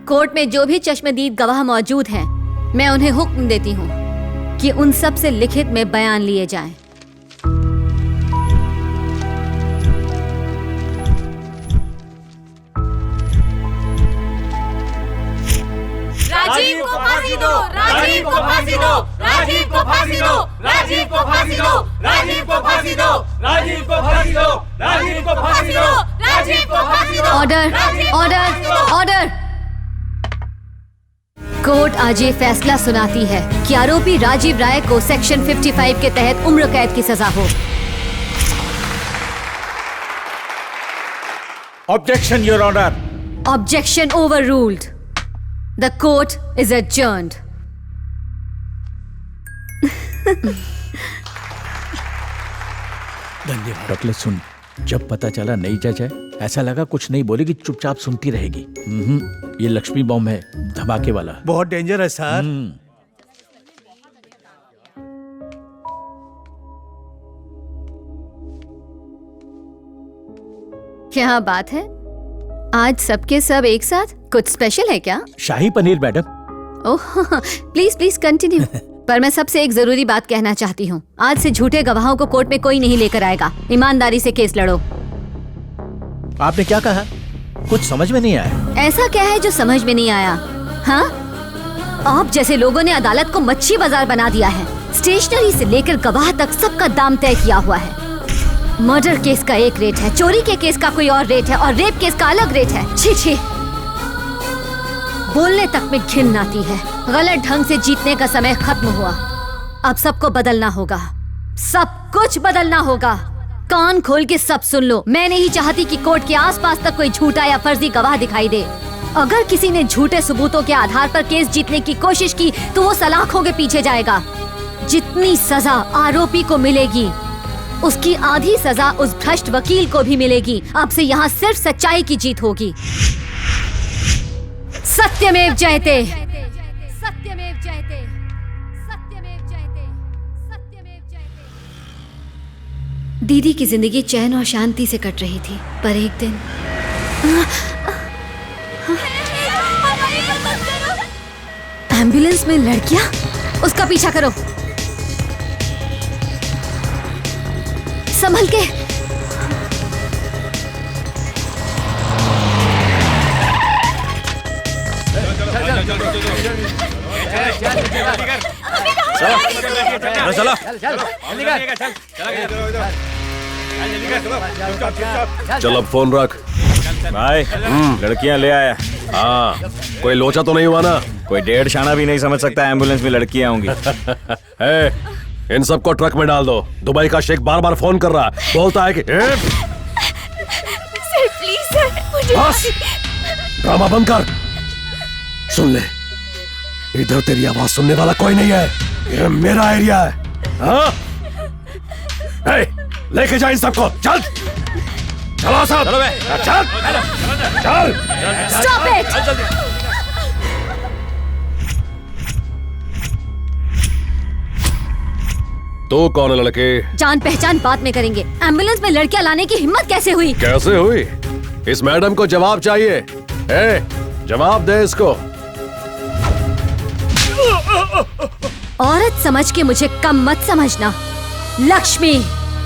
कोर्ट में जो भी चश्मदीद गवाह मौजूद हैं, मैं उन्हें हुक्म देती हूँ कि उन सब से लिखित में बयान लिए जाएं। राजीव को फांसी दो, राजीव को फांसी दो, राजीव को फांसी दो, राजीव को फांसी दो, राजीव को फांसी दो, राजीव को फांसी दो, राजीव को फांसी दो, राजीव को फांसी दो। Order, order, order. कोर्ट आज ये फैसला सुनाती है कि आरोपी राजीव राय को सेक्शन 55 के तहत उम्र कैद की सजा हो। Objection your honour. Objection overruled. The court is adjourned. धन्यवाद। डॉक्टर सुन, जब पता चला नई जज है, ऐसा लगा कुछ नहीं बोलेगी, चुपचाप सुनती रहेगी। ये लक्ष्मी बॉम्ब है, धमाके वाला। बहुत डेंजर है सर। क्या बात है, आज सबके सब एक साथ? कुछ स्पेशल है क्या? Shahi paneer madam. Oh please please continue. पर मैं सबसे एक जरूरी बात कहना चाहती हूँ, आज से झूठे गवाहों को कोर्ट में कोई नहीं लेकर आएगा। ईमानदारी से केस लड़ो। आपने क्या कहा? कुछ समझ में नहीं आया। ऐसा क्या है जो समझ में नहीं आया? हाँ, आप जैसे लोगों ने अदालत को मच्छी बाजार बना दिया है। स्टेशनरी से लेकर गवाह तक सबका दाम तय किया हुआ है। मर्डर केस का एक रेट है, चोरी के केस का कोई और रेट है और रेप केस का अलग रेट है। छी छी, बोलने तक में घिन आती है। गलत ढंग से जीतने का समय खत्म हुआ। अब सबको बदलना होगा, सब कुछ बदलना होगा। कान खोल के सब सुन लो। मैं नहीं चाहती कि कोर्ट के आसपास तक कोई झूठा या फर्जी गवाह दिखाई दे। अगर किसी ने झूठे सबूतों के आधार पर केस जीतने की कोशिश की तो वो सलाखों के पीछे जाएगा। जितनी सजा आरोपी को मिलेगी, उसकी आधी सजा उस भ्रष्ट वकील को भी मिलेगी। अब से यहाँ सिर्फ सच्चाई की जीत होगी। सत्यमेव जयते। सत्यमेव जयते। सत्यमेव जयते। सत्यमेव जयते। दीदी की जिंदगी चैन और शांति से कट रही थी, पर एक दिन एम्बुलेंस में लड़कियां। उसका पीछा करो, संभल के। चल अब फोन रख। भाई लड़कियां ले आया। हाँ, कोई लोचा तो नहीं हुआ ना? कोई डेढ़ शाना भी नहीं समझ सकता एम्बुलेंस में लड़कियां होंगी। इन सबको ट्रक में डाल दो। दुबई का शेख बार बार फोन कर रहा है, बोलता है कि सर प्लीज सर, मुझे बस ड्रामा बंद कर। सुन ले, इधर तेरी आवाज सुनने वाला कोई नहीं है, ये मेरा एरिया है। हाँ? लेके जा इन सबको, चल चलो साहब, चल चल। Stop it. तो कौन है लड़के? जान पहचान बाद में करेंगे। एम्बुलेंस में लड़कियां लाने की हिम्मत कैसे हुई? कैसे हुई? इस मैडम को जवाब चाहिए। जवाब दे इसको। औरत समझ के मुझे कम मत समझना। लक्ष्मी,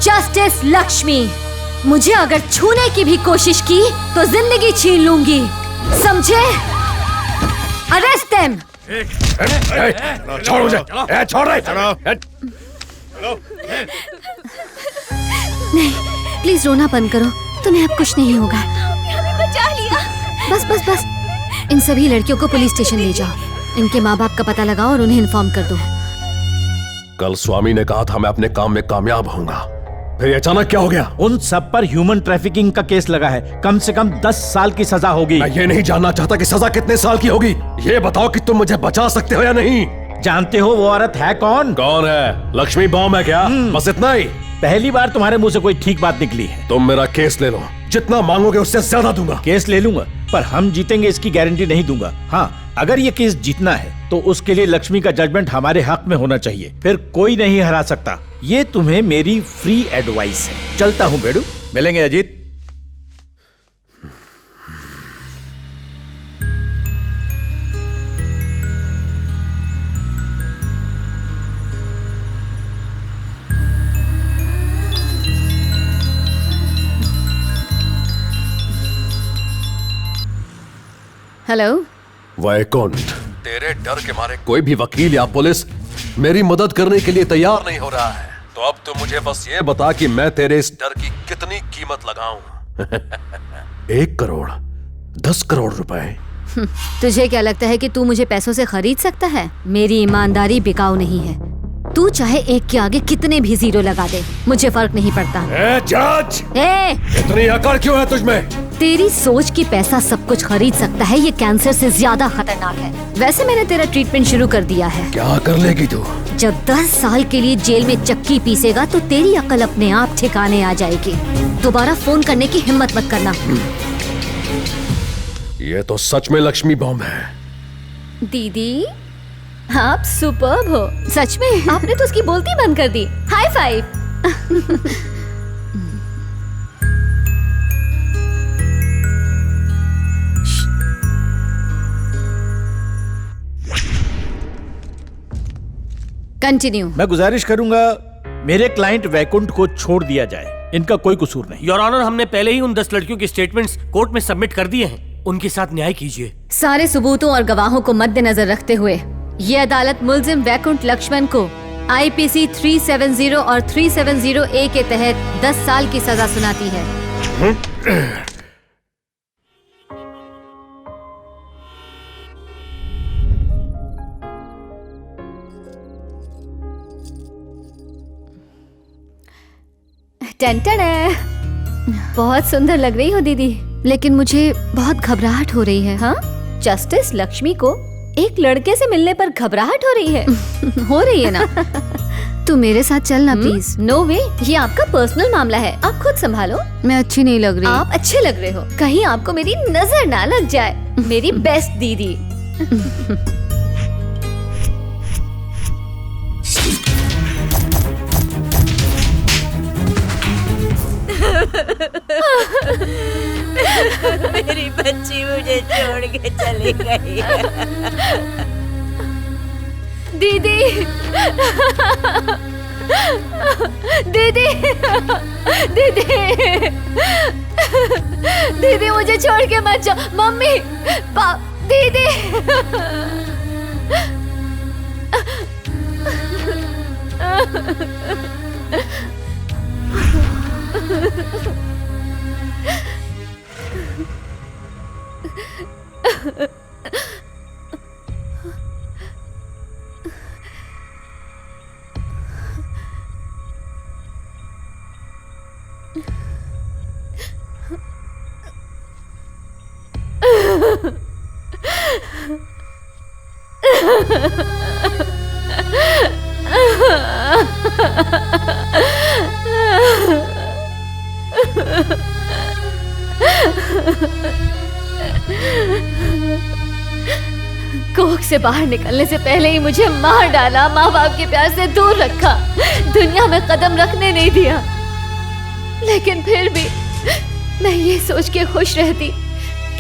जस्टिस लक्ष्मी। मुझे अगर छूने की भी कोशिश की तो जिंदगी छीन लूंगी, समझे? Arrest them. छोड़ मुझे, छोड़ रहे। नहीं, प्लीज रोना बंद करो, तुम्हें अब कुछ नहीं होगा। बचा लिया। बस बस बस, इन सभी लड़कियों को पुलिस स्टेशन ले जाओ। इनके माँ बाप का पता लगाओ और उन्हें इन्फॉर्म कर दो। कल स्वामी ने कहा था मैं अपने काम में कामयाब होऊंगा, फिर अचानक क्या हो गया? उन सब पर ह्यूमन ट्रैफिकिंग का केस लगा है, कम से कम 10 साल की सजा होगी। मैं ये नहीं जानना चाहता कि सजा कितने साल की होगी, ये बताओ कि तुम मुझे बचा सकते हो या नहीं। जानते हो वो औरत है कौन? कौन है? लक्ष्मी बॉम्ब है क्या? बस इतना ही? पहली बार तुम्हारे मुंह से कोई ठीक बात निकली है। तुम मेरा केस ले लो, जितना मांगोगे उससे ज्यादा दूंगा। केस ले लूंगा, पर हम जीतेंगे इसकी गारंटी नहीं दूंगा। हाँ, अगर ये केस जीतना है तो उसके लिए लक्ष्मी का जजमेंट हमारे हक में होना चाहिए, फिर कोई नहीं हरा सकता। ये तुम्हें मेरी फ्री एडवाइस है। चलता हूँ बेडू, मिलेंगे अजीत। हेलो वैकुंठ, तेरे डर के मारे कोई भी वकील या पुलिस मेरी मदद करने के लिए तैयार नहीं हो रहा है। तो अब तू मुझे बस ये बता कि मैं तेरे इस डर की कितनी कीमत लगाऊं? 1 करोड़, 10 करोड़ रुपए? तुझे क्या लगता है कि तू मुझे पैसों से खरीद सकता है? मेरी ईमानदारी बिकाऊ नहीं है। तू चाहे 1 के आगे कितने भी 0 लगा दे, मुझे फर्क नहीं पड़ता। जज! इतनी अकड़ क्यों है तुझमें? तेरी सोच कि पैसा सब कुछ खरीद सकता है, ये कैंसर से ज्यादा खतरनाक है। वैसे मैंने तेरा ट्रीटमेंट शुरू कर दिया है। क्या कर लेगी तू? जब 10 साल के लिए जेल में चक्की पीसेगा तो तेरी अकल अपने आप ठिकाने आ जाएगी। दोबारा फोन करने की हिम्मत मत करना। ये तो सच में लक्ष्मी बॉम्ब है। दीदी, आप सुपर्ब हो। सच में आपने तो उसकी बोलती बंद कर दी। High five. कंटिन्यू। मैं गुजारिश करूंगा मेरे क्लाइंट वैकुंठ को छोड़ दिया जाए, इनका कोई कसूर नहीं। योर ऑनर, हमने पहले ही उन 10 लड़कियों के स्टेटमेंट्स कोर्ट में सबमिट कर दिए हैं, उनके साथ न्याय कीजिए। सारे सबूतों और गवाहों को मद्देनजर रखते हुए ये अदालत मुलजिम वैकुंठ लक्ष्मण को IPC 370 और 370A के तहत 10 साल की सजा सुनाती है। टेंटन है। बहुत सुंदर लग रही हो दीदी, लेकिन मुझे बहुत घबराहट हो रही है। हाँ, जस्टिस लक्ष्मी को एक लड़के से मिलने पर घबराहट हो रही है। हो रही है ना? तू मेरे साथ चलना प्लीज। नो वे, ये आपका पर्सनल मामला है, आप खुद संभालो। मैं अच्छी नहीं लग रही। आप अच्छे लग रहे हो, कहीं आपको मेरी नजर ना लग जाए। मेरी बेस्ट दीदी। मेरी बच्ची मुझे छोड़ के चली गई। दीदी, दीदी, दीदी, दीदी मुझे छोड़ के मत जाओ। मम्मी, दीदी। कोख से बाहर निकलने से पहले ही मुझे मार डाला, माँ बाप के प्यार से दूर रखा, दुनिया में कदम रखने नहीं दिया। लेकिन फिर भी मैं ये सोच के खुश रहती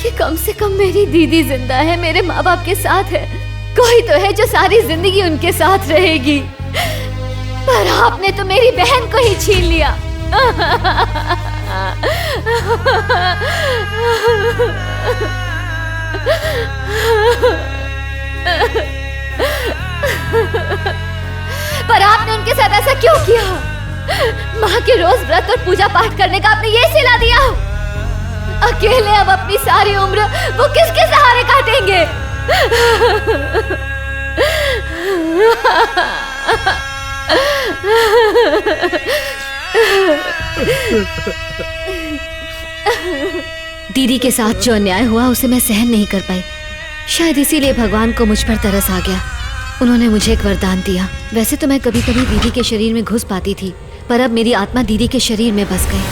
कि कम से कम मेरी दीदी जिंदा है, मेरे माँ बाप के साथ है, कोई तो है जो सारी जिंदगी उनके साथ रहेगी। पर आपने तो मेरी बहन को ही छीन लिया। पर आपने उनके साथ ऐसा क्यों किया? माँ के रोज व्रत और पूजा पाठ करने का आपने ये सिला दिया। अकेले अब अपनी सारी उम्र वो किसके सहारे काटेंगे? दीदी के साथ जो अन्याय हुआ उसे मैं सहन नहीं कर पाई। शायद इसीलिए भगवान को मुझ पर तरस आ गया। उन्होंने मुझे एक वरदान दिया। वैसे तो मैं कभी कभी दीदी के शरीर में घुस पाती थी, पर अब मेरी आत्मा दीदी के शरीर में बस गई।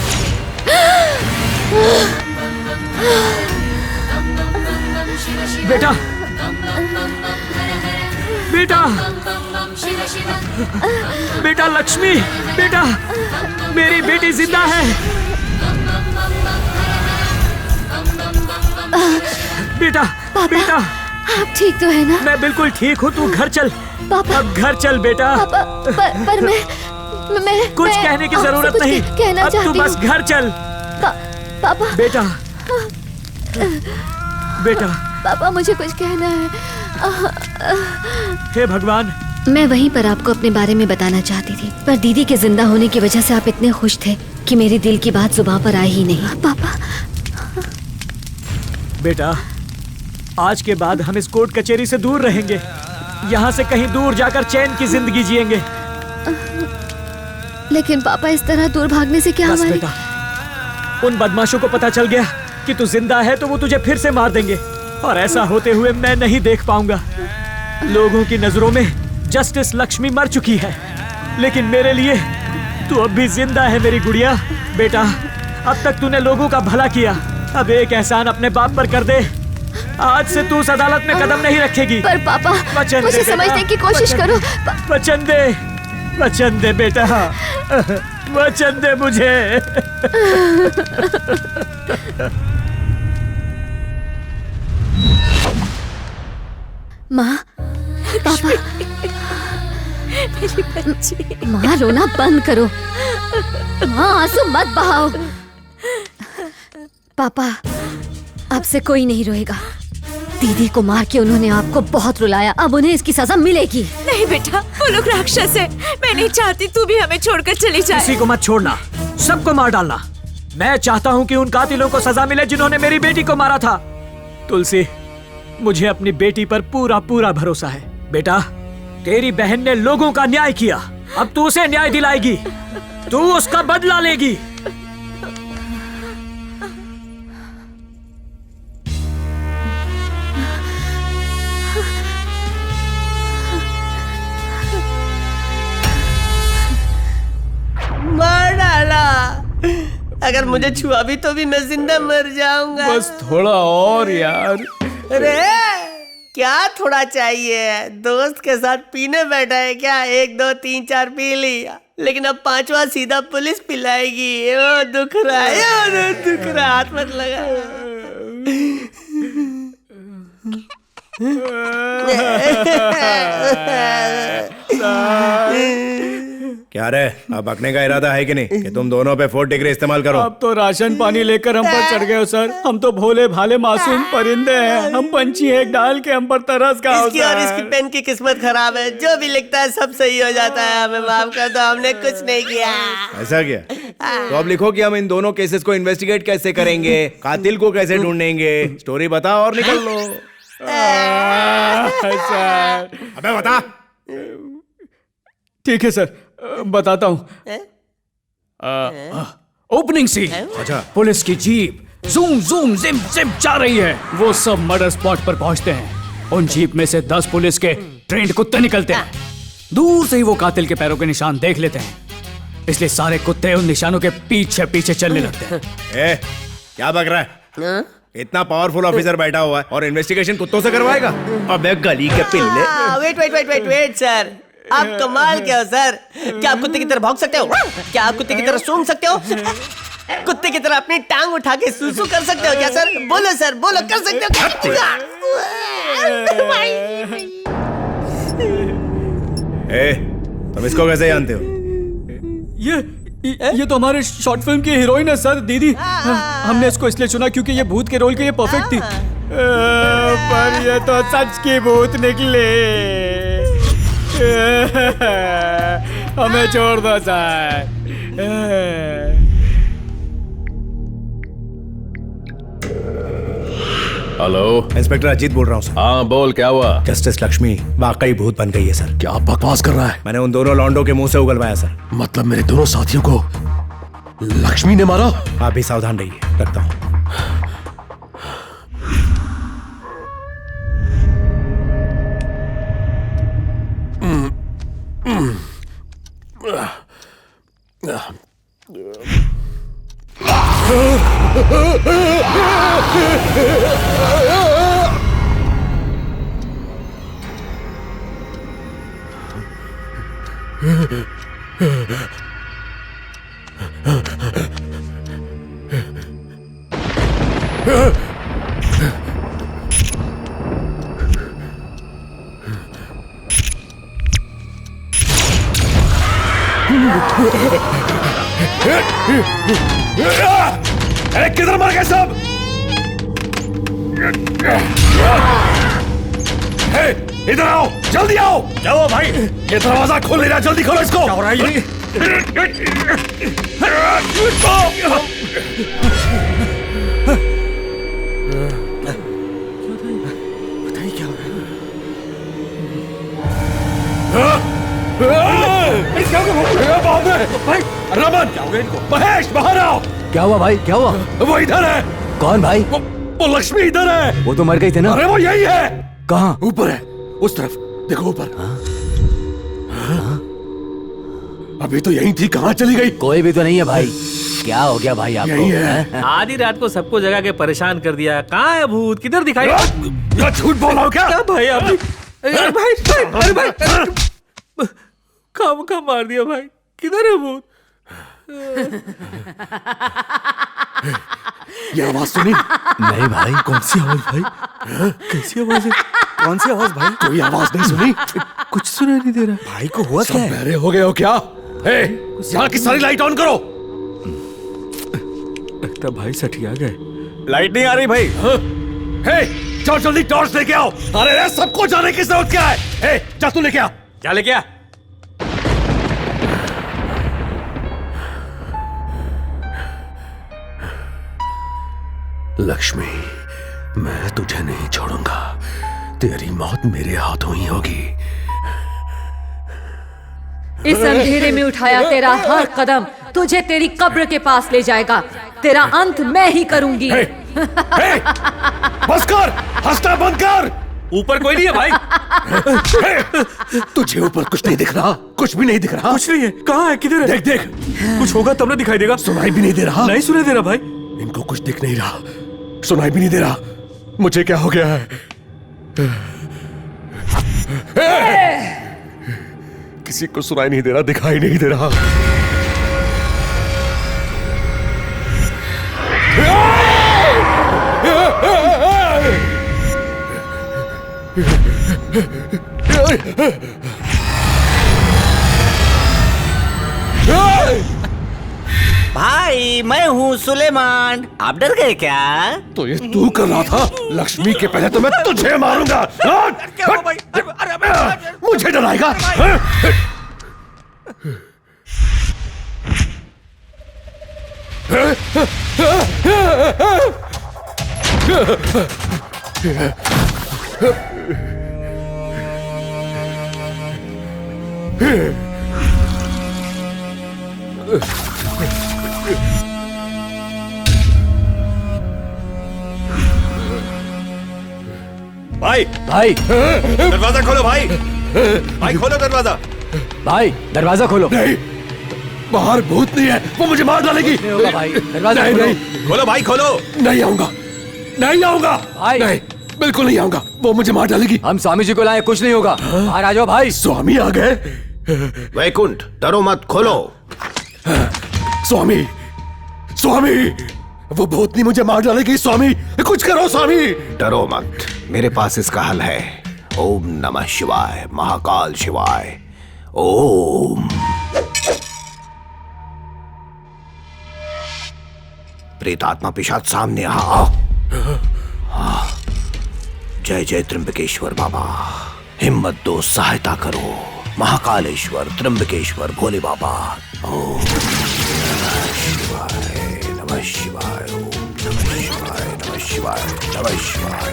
बेटा, बेटा, बेटा लक्ष्मी, बेटा, मेरी बेटी जिंदा है। बेटा, बेटा, आप ठीक तो है ना? मैं बिल्कुल ठीक हूँ, तू घर चल। पापा, अब घर चल बेटा। पर मैं कुछ कहने की जरूरत नहीं, कहना अब तू बस घर चल। पापा, बेटा, बेटा, पापा मुझे कुछ कहना है। हे भगवान। मैं वहीं पर आपको अपने बारे में बताना चाहती थी, पर दीदी के जिंदा होने की वजह से आप इतने खुश थे कि मेरे दिल की बात जुबान पर आई ही नहीं। पापा, बेटा, आज के बाद हम इस कोर्ट कचहरी से दूर रहेंगे। यहाँ से कहीं दूर जाकर चैन की जिंदगी जिएंगे। लेकिन पापा इस तरह दूर भागने से क्या बस हमारी... बेटा, उन बदमाशों को पता चल गया कि तू जिंदा है तो वो तुझे फिर से मार देंगे, और ऐसा होते हुए मैं नहीं देख पाऊंगा। लोगों की नजरों में जस्टिस लक्ष्मी मर चुकी है, लेकिन मेरे लिए तू अब भी जिंदा है मेरी गुड़िया। बेटा, अब तक तूने लोगों का भला किया, अब एक एहसान अपने बाप पर कर दे। आज से तू उस अदालत में कदम नहीं रखेगी। पर पापा, मुझे समझने की कोशिश करो। वचन दे, वचन दे बेटा, वचन दे मुझे। माँ, पापा, मेरी बच्ची। माँ, रोना बंद करो। माँ, आंसू मत बहाओ। पापा, अब से कोई नहीं रोएगा। दीदी को मार के उन्होंने आपको बहुत रुलाया, अब उन्हें इसकी सजा मिलेगी। नहीं बेटा, वो लोग राक्षस है। मैं नहीं चाहती तू भी हमें छोड़कर चली जाए। किसी को मत छोड़ना, सबको मार डालना। मैं चाहता हूँ कि उन कातिलों को सजा मिले जिन्होंने मेरी बेटी को मारा था। तुलसी, मुझे अपनी बेटी पर पूरा पूरा भरोसा है। बेटा, तेरी बहन ने लोगों का न्याय किया, अब तू उसे न्याय दिलाएगी, तू उसका बदला लेगी। मार डाला। अगर मुझे छुआ भी तो भी मैं जिंदा मर जाऊंगा। बस थोड़ा और यार। अरे क्या थोड़ा चाहिए? दोस्त के साथ पीने बैठा है क्या? 1 2 3 4 पी लिया, लेकिन अब 5वां सीधा पुलिस पिलाएगी। ओ दुख रहा है, दुख रहा, हाथ मत लगा। क्या रे, अब बकने का इरादा है कि नहीं कि तुम दोनों पे 4 डिग्री इस्तेमाल करो? अब तो राशन पानी लेकर हम पर चढ़ गए हो सर। हम तो भोले भाले मासूम परिंदे हैं, हम पंछी एक डाल के हम पर तरस का। इसकी और इसकी पेन की किस्मत खराब है, जो भी लिखता है सब सही हो जाता है। हमें माफ कर दो, हमने कुछ नहीं किया। ऐसा क्या? तो अब लिखो कि हम इन दोनों केसेस को इन्वेस्टिगेट कैसे करेंगे, कातिल को कैसे ढूंढेंगे, स्टोरी बताओ और निकल लो। अबे बता। ठीक है सर, बताता हूँ। Opening scene. अच्छा। पुलिस की जीप जूम जूम जिम जिम जा रही है। वो सब मर्डर स्पॉट पर पहुंचते हैं। उन जीप में से 10 पुलिस के ट्रेंड कुत्ते निकलते हैं। दूर से ही वो कातिल के पैरों के निशान देख लेते हैं, इसलिए सारे कुत्ते उन निशानों के पीछे पीछे चलने लगते हैं। क्या बक रहा है? इतना पावरफुल ऑफिसर बैठा हुआ है और इन्वेस्टिगेशन कुत्तों से करवाएगा? अबे गली के पिल्ले। वेट सर, आप कमाल क्या हो सर? क्या आप कुत्ते की तरह भौंक सकते हो? क्या आप कुत्ते की तरह सूंघ सकते हो? कुत्ते की तरह अपनी टांग उठा के सूसू कर सकते हो क्या सर? बोलो सर, बोलो, कर सकते हो क्या? तुम इसको कैसे जानते हो? ये तो हमारे शॉर्ट फिल्म की हीरोइन है सर, दीदी। हमने इसको इसलिए चुना क्योंकि ये भूत के रोल के लिए परफेक्ट थी। पर ये तो सच की भूत निकले। हमें छोड़ दो सर। हेलो, इंस्पेक्टर अजीत बोल रहा हूँ सर। हाँ बोल, क्या हुआ? जस्टिस लक्ष्मी वाकई भूत बन गई है सर। क्या बकवास कर रहा है? मैंने उन दोनों लॉन्डो के मुंह से उगलवाया सर। मतलब मेरे दोनों साथियों को लक्ष्मी ने मारा? आप भी सावधान रहिए, रखता हूँ। किधर मर गए सब? इधर आओ, जल्दी आओ। क्या हुआ भाई? ये दरवाजा खोल नहीं रहा, जल्दी खोलो इसको। क्या हो रहा है ये? बताइए क्या हो रहा है? भाई रमन, क्या हो गया इनको? महेश, बाहर आओ। क्या हुआ भाई, क्या हुआ? वो इधर है। कौन भाई? वो लक्ष्मी इधर है। वो तो मर गई थी ना? अरे वो यही है। कहाँ? ऊपर है, उस तरफ देखो ऊपर। अभी तो यही थी, कहाँ चली गई? कोई भी तो नहीं है भाई। क्या हो गया भाई आपको? यही है। आधी रात को सबको जगा के परेशान कर दिया। कहाँ है भूत? किधर दिखाई? झूठ बोल रहा हो क्या? भाई आप? अरे भाई, काम मार दिया भाई। किधर है भूत? ये आवाज सुनी? नहीं भाई। कौन सी आवाज भाई? कैसी आवाज है? कौन सी आवाज भाई? कोई आवाज नहीं सुनी? कुछ सुनाई नहीं दे रहा। भाई को हुआ क्या? बहरे हो गए हो क्या? यहाँ की सारी लाइट ऑन करो। लगता भाई सठी आ गए। लाइट नहीं आ रही भाई। जाओ जल्दी टॉर्च लेके आओ। अरे सबको जाने की जरूरत क्या है? जा तू लेके आ। क्या लेके आ? लक्ष्मी, मैं तुझे नहीं छोड़ूंगा। तेरी मौत मेरे हाथों ही होगी। इस अंधेरे में उठाया तेरा हर कदम तुझे तेरी कब्र के पास ले जाएगा। तेरा अंत मैं ही करूंगी। बस कर, हंसना बंद कर। ऊपर कोई नहीं है भाई। तुझे ऊपर कुछ नहीं दिख रहा? कुछ भी नहीं दिख रहा? कुछ नहीं है। कहाँ है? किधर है? देख देख, कुछ होगा तब ना दिखाई देगा। सुनाई भी नहीं दे रहा? नहीं सुनाई दे रहा भाई। इनको कुछ दिख नहीं रहा, सुनाई भी नहीं दे रहा। मुझे क्या हो गया है? किसी को सुनाई नहीं दे रहा, दिखाई नहीं दे रहा। भाई मैं हूँ सुलेमान। आप डर गए क्या? तो ये तू कर रहा था? लक्ष्मी के पहले तो मैं तुझे मारूंगा। मुझे डराएगा? भाई भाई दरवाजा खोलो भाई। भाई खोलो दरवाजा। भाई दरवाजा खोलो। नहीं, बाहर भूत नहीं है, वो मुझे मार डालेगी। नहीं होगा भाई, दरवाजा नहीं, खोलो। नहीं, खोलो भाई खोलो। नहीं आऊंगा, नहीं आऊंगा भाई। नहीं, बिल्कुल नहीं आऊंगा, वो मुझे मार डालेगी। हम स्वामी जी को लाए, कुछ नहीं होगा। बाहर आ जाओ भाई। स्वामी आ गए। वैकुंठ डरो मत, खोलो। स्वामी, स्वामी, वो भूतनी मुझे मार डालेगी। स्वामी कुछ करो स्वामी। डरो मत, मेरे पास इसका हल है। ओम नमः शिवाय, महाकाल शिवाय। ओम। प्रेतात्मा पिशाच सामने आ। जय जय त्र्यंबकेश्वर बाबा, हिम्मत दो, सहायता करो। महाकालेश्वर, त्र्यंबकेश्वर, भोले बाबा। ओम नमः शिवाय, नमः शिवाय, ओम नमः शिवाय, नमः शिवाय, नमः शिवाय।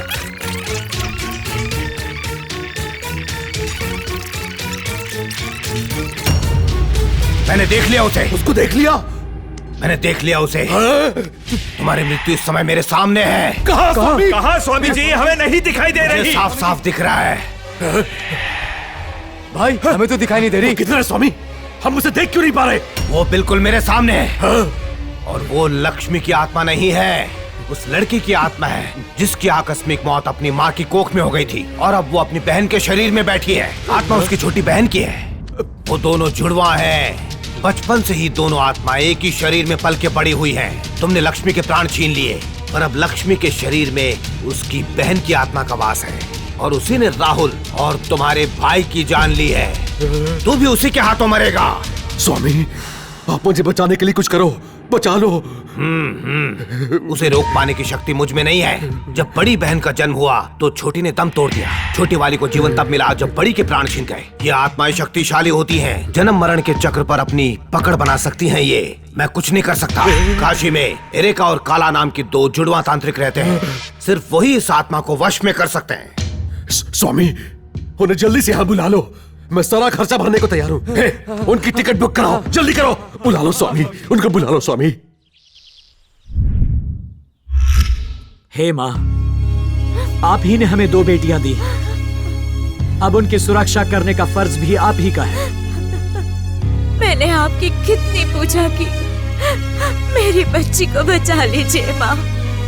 मैंने देख लिया उसे। उसको देख लिया? मैंने देख लिया उसे। तुम्हारी मृत्यु इस समय मेरे सामने है। कहाँ स्वामी? कहाँ स्वामी जी? हमें नहीं दिखाई दे रही। साफ साफ दिख रहा है। भाई हमें तो दिखाई नहीं दे रही। किधर है स्वामी? हम उसे देख क्यों नहीं पा रहे? वो बिल्कुल मेरे सामने है। और वो लक्ष्मी की आत्मा नहीं है, उस लड़की की आत्मा है जिसकी आकस्मिक मौत अपनी माँ की कोख में हो गई थी और अब वो अपनी बहन के शरीर में बैठी है। आत्मा उसकी छोटी बहन की है। वो दोनों जुड़वा हैं। बचपन से ही दोनों आत्मा एक ही शरीर में पल के बड़ी हुई हैं। तुमने लक्ष्मी के प्राण छीन लिए, पर अब लक्ष्मी के शरीर में उसकी बहन की आत्मा का वास है और उसी ने राहुल और तुम्हारे भाई की जान ली है। तू भी उसी के हाथों मरेगा। स्वामी, आप मुझे बचाने के लिए कुछ करो, बचा लो। उसे रोक पाने की शक्ति मुझ में नहीं है। जब बड़ी बहन का जन्म हुआ तो छोटी ने दम तोड़ दिया। छोटी वाली को जीवन तब मिला जब बड़ी के प्राण छिन गए। ये आत्माएं शक्तिशाली होती हैं, जन्म मरण के चक्र पर अपनी पकड़ बना सकती हैं। ये मैं कुछ नहीं कर सकता। काशी में एरेका और काला नाम की दो जुड़वा तांत्रिक रहते हैं, सिर्फ वही इस आत्मा को वश में कर सकते हैं। स्वामी, उन्हें जल्दी से यहाँ बुला लो। मैं सारा खर्चा भरने को तैयार हूँ। उनकी टिकट बुक कराओ, जल्दी करो। बुला लो स्वामी, उनको बुला लो स्वामी। हे माँ, आप ही ने हमें दो बेटियां दी, अब उनकी सुरक्षा करने का फर्ज भी आप ही का है। मैंने आपकी कितनी पूजा की, मेरी बच्ची को बचा लीजिए माँ।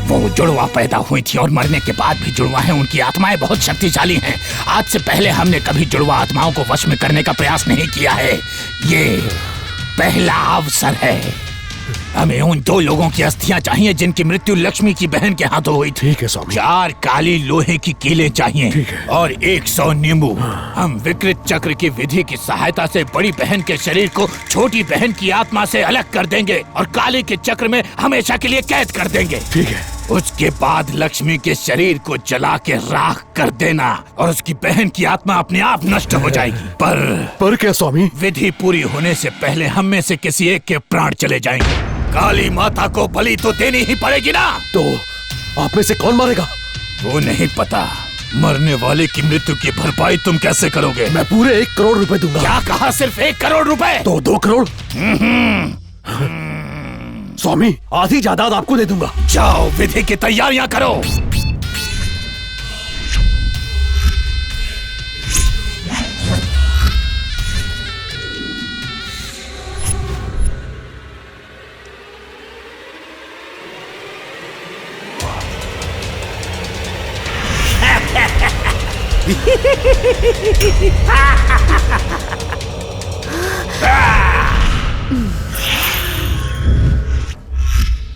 वो जुड़वा पैदा हुई थी और मरने के बाद भी जुड़वा है। उनकी आत्माएं बहुत शक्तिशाली हैं। आज से पहले हमने कभी जुड़वा आत्माओं को वश में करने का प्रयास नहीं किया है। ये पहला अवसर है। हमें उन दो लोगों की अस्थियां चाहिए जिनकी मृत्यु लक्ष्मी की बहन के हाथों हुई थी। ठीक है स्वामी। 4 काली लोहे की कीलें चाहिए। ठीक है। और 100 नींबू। हम विकृत चक्र की विधि की सहायता से बड़ी बहन के शरीर को छोटी बहन की आत्मा से अलग कर देंगे और काली के चक्र में हमेशा के लिए कैद कर देंगे। ठीक है। उसके बाद लक्ष्मी के शरीर को जला के राख कर देना और उसकी बहन की आत्मा अपने आप नष्ट हो जाएगी। पर क्या स्वामी? विधि पूरी होने से पहले हम में से किसी एक के प्राण चले जाएंगे। काली माता को बलि तो देनी ही पड़ेगी ना। तो आप में से कौन मरेगा? वो नहीं पता। मरने वाले की मृत्यु की भरपाई तुम कैसे करोगे? मैं पूरे 1 करोड़ रुपए दूंगा। क्या कहा? सिर्फ 1 करोड़ रुपए? तो 2 करोड़। स्वामी, आधी जायदाद आपको दे दूंगा। जाओ विधि की तैयारियां करो।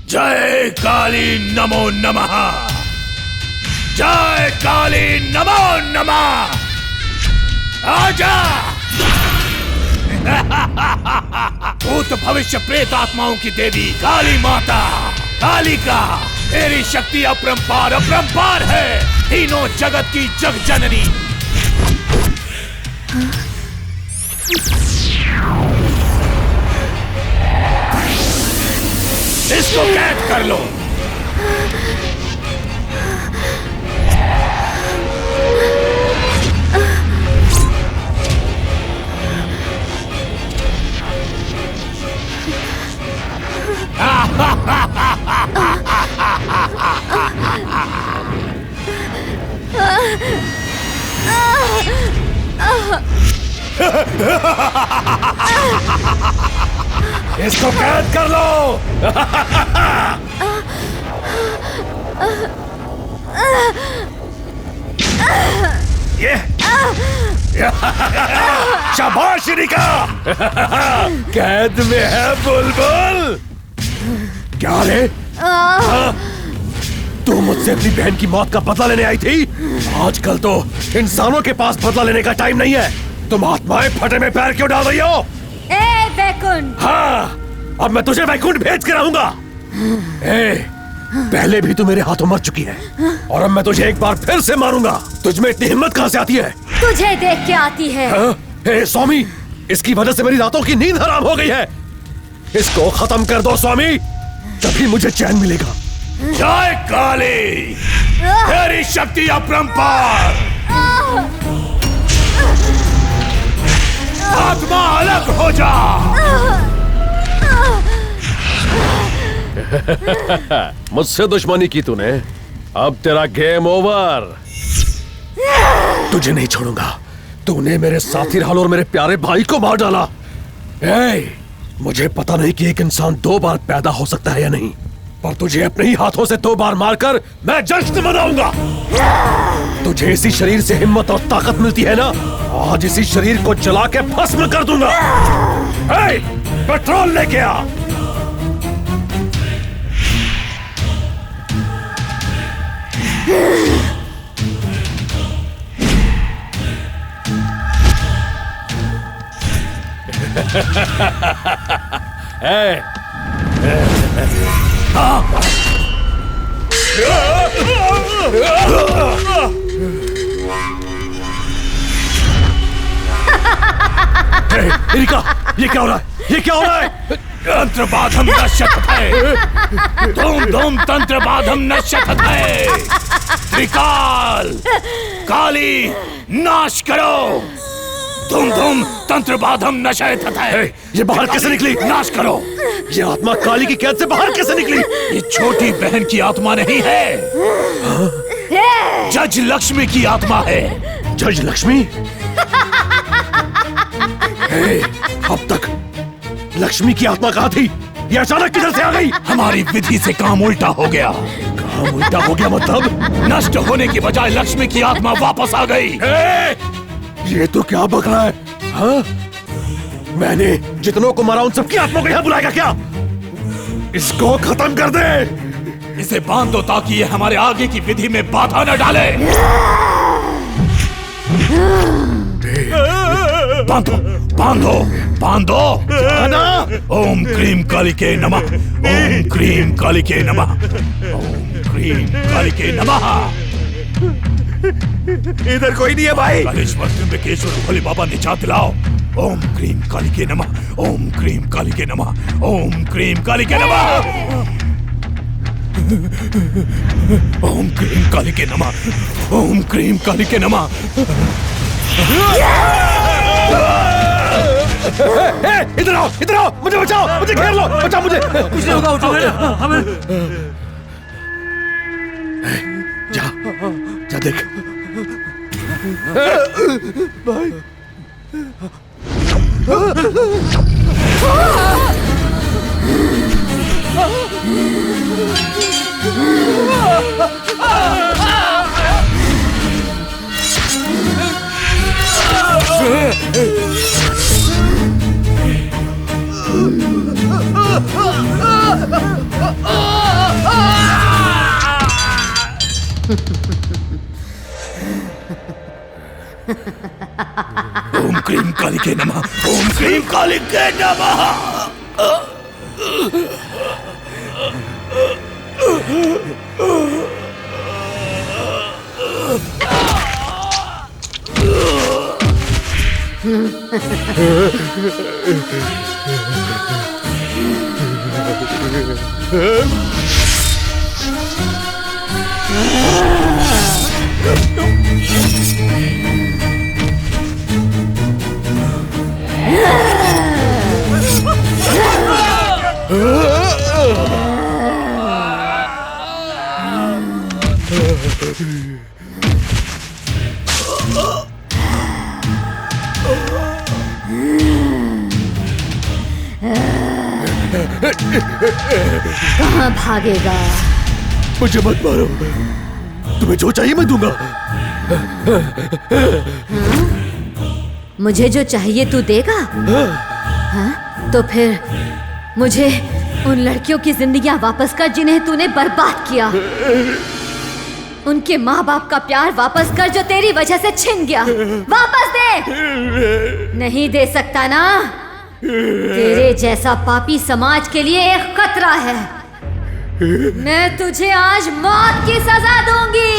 जय काली नमो नमः। जय काली नमो नमः। आजा। भूत भविष्य प्रेत आत्माओं की देवी काली माता कालिका, तेरी शक्ति अपरंपार अपरंपार है। तीनों जगत की जग जननी। इसको कैद कर लो। इसको कैद कर लो। ये शाबाश रिका। कैद में है बुलबुल। क्या रे? तू मुझसे अपनी बहन की मौत का बदला लेने आई थी? आजकल तो इंसानों के पास बदला लेने का टाइम नहीं है। तुम आत्माएं फटे में पैर क्यों डाल रही हो? ए वैकुंठ! हाँ, अब मैं तुझे वैकुंठ भेज के रहूंगा। पहले भी तू मेरे हाथों मर चुकी है और अब मैं तुझे एक बार फिर से मारूंगा। तुझ में इतनी हिम्मत कहां से आती है? तुझे देख के आती है। स्वामी, इसकी वजह से मेरी रातों की नींद हराम हो गई है। इसको खत्म कर दो स्वामी, तभी मुझे चैन मिलेगा। जय काली, तेरी शक्ति अपरंपार। आत्मा अलग हो जा। मुझसे दुश्मनी की तूने, अब तेरा गेम ओवर। तुझे नहीं छोड़ूंगा। तूने मेरे साथी राहुल और मेरे प्यारे भाई को मार डाला। मुझे पता नहीं कि एक इंसान 2 बार पैदा हो सकता है या नहीं, पर तुझे अपने ही हाथों से 2 बार मारकर मैं जश्न मनाऊंगा। तुझे इसी शरीर से हिम्मत और ताकत मिलती है ना, आज इसी शरीर को जला के भस्म कर दूंगा। पेट्रोल लेके आ। एरिका, ये क्या हो रहा है? ये क्या हो रहा है? तंत्रबाधम नश्यते, धूम धूम तंत्रबाधम नश्यते। त्रिकाल, काली, नाश करो। धूम धूम तंत्रबाधम नश्यते। ये बाहर कैसे निकली? नाश करो। ये आत्मा काली की कैद से बाहर कैसे निकली? ये छोटी बहन की आत्मा नहीं है, जज लक्ष्मी की आत्मा है। जज लक्ष्मी? अब तक लक्ष्मी की आत्मा कहाँ थी? ये अचानक किधर से आ गई? हमारी विधि से काम उल्टा हो गया। काम उल्टा हो गया मतलब? नष्ट होने की बजाय लक्ष्मी की आत्मा वापस आ गई। ये तो क्या बक रहा है? हाँ? मैंने जितनों को मारा उन सबकी आत्मा को यहाँ बुलाएगा क्या? इसको खत्म कर दे। इसे बांध दो ताकि ये हमारे आगे की विधि में बाधा न डाले। बांधो, बांधो, बांधो। ओम क्रीम कालिके नमः। ओम क्रीम कालिके नमः। ओम क्रीम कालिके नमः। इधर कोई नहीं है भाई। कालेश्वर त्र्यंबकेश्वर भोले बाबा निजात दिलाओ। ओम क्रीम कालिके नमः। ओम क्रीम कालिके नमः। ओम क्रीम कालिके नमः। ओम क्रीम कालिके नमः। ओम क्रीम कालिके नमः। इधर आओ, इधर आओ, मुझे बचाओ, मुझे घेर लो, बचाओ मुझे। कुछ नहीं होगा, उठो हमें। जा, जा देख। भाई। ओम क्रीम कालिके नमः। ओम क्रीम कालिके नमः। कहाँ भागेगा? मुझे मत मारो, तुम्हें जो चाहिए मैं दूंगा। मुझे जो चाहिए तू देगा? हाँ? तो फिर मुझे उन लड़कियों की जिंदगियां वापस कर जिन्हें तूने बर्बाद किया। उनके माँ बाप का प्यार वापस कर जो तेरी वजह से छिन गया। वापस दे। नहीं दे सकता ना? तेरे जैसा पापी समाज के लिए एक खतरा है। मैं तुझे आज मौत की सजा दूंगी।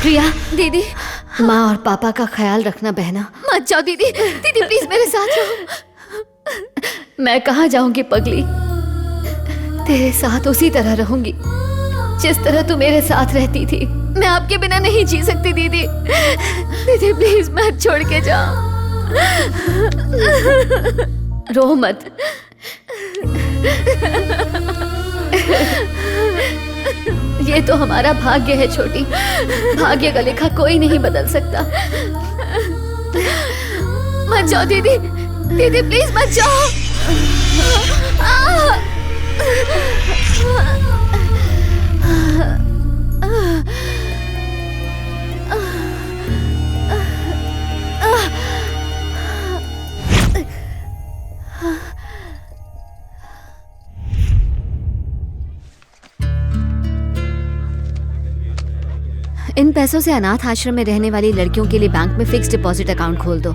प्रिया दीदी, माँ और पापा का ख्याल रखना बहना। मत जाओ दीदी, दीदी प्लीज मेरे साथ रहो। मैं कहाँ जाऊंगी पगली? तेरे साथ उसी तरह रहूंगी जिस तरह तू मेरे साथ रहती थी। मैं आपके बिना नहीं जी सकती दीदी। दीदी प्लीज मत छोड़ के जाओ। रो मत। ये तो हमारा भाग्य है छोटी। भाग्य का लिखा कोई नहीं बदल सकता। मत जाओ दीदी, दीदी प्लीज मत जाओ। इन पैसों से अनाथ आश्रम में रहने वाली लड़कियों के लिए बैंक में फिक्स डिपॉजिट अकाउंट खोल दो।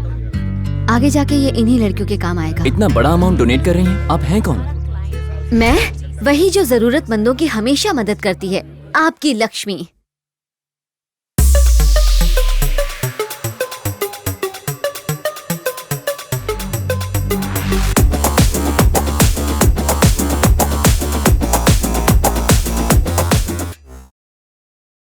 आगे जाके ये इन्हीं लड़कियों के काम आएगा। इतना बड़ा अमाउंट डोनेट कर रही हैं, आप हैं कौन? मैं वही जो जरूरतमंदों की हमेशा मदद करती है, आपकी लक्ष्मी।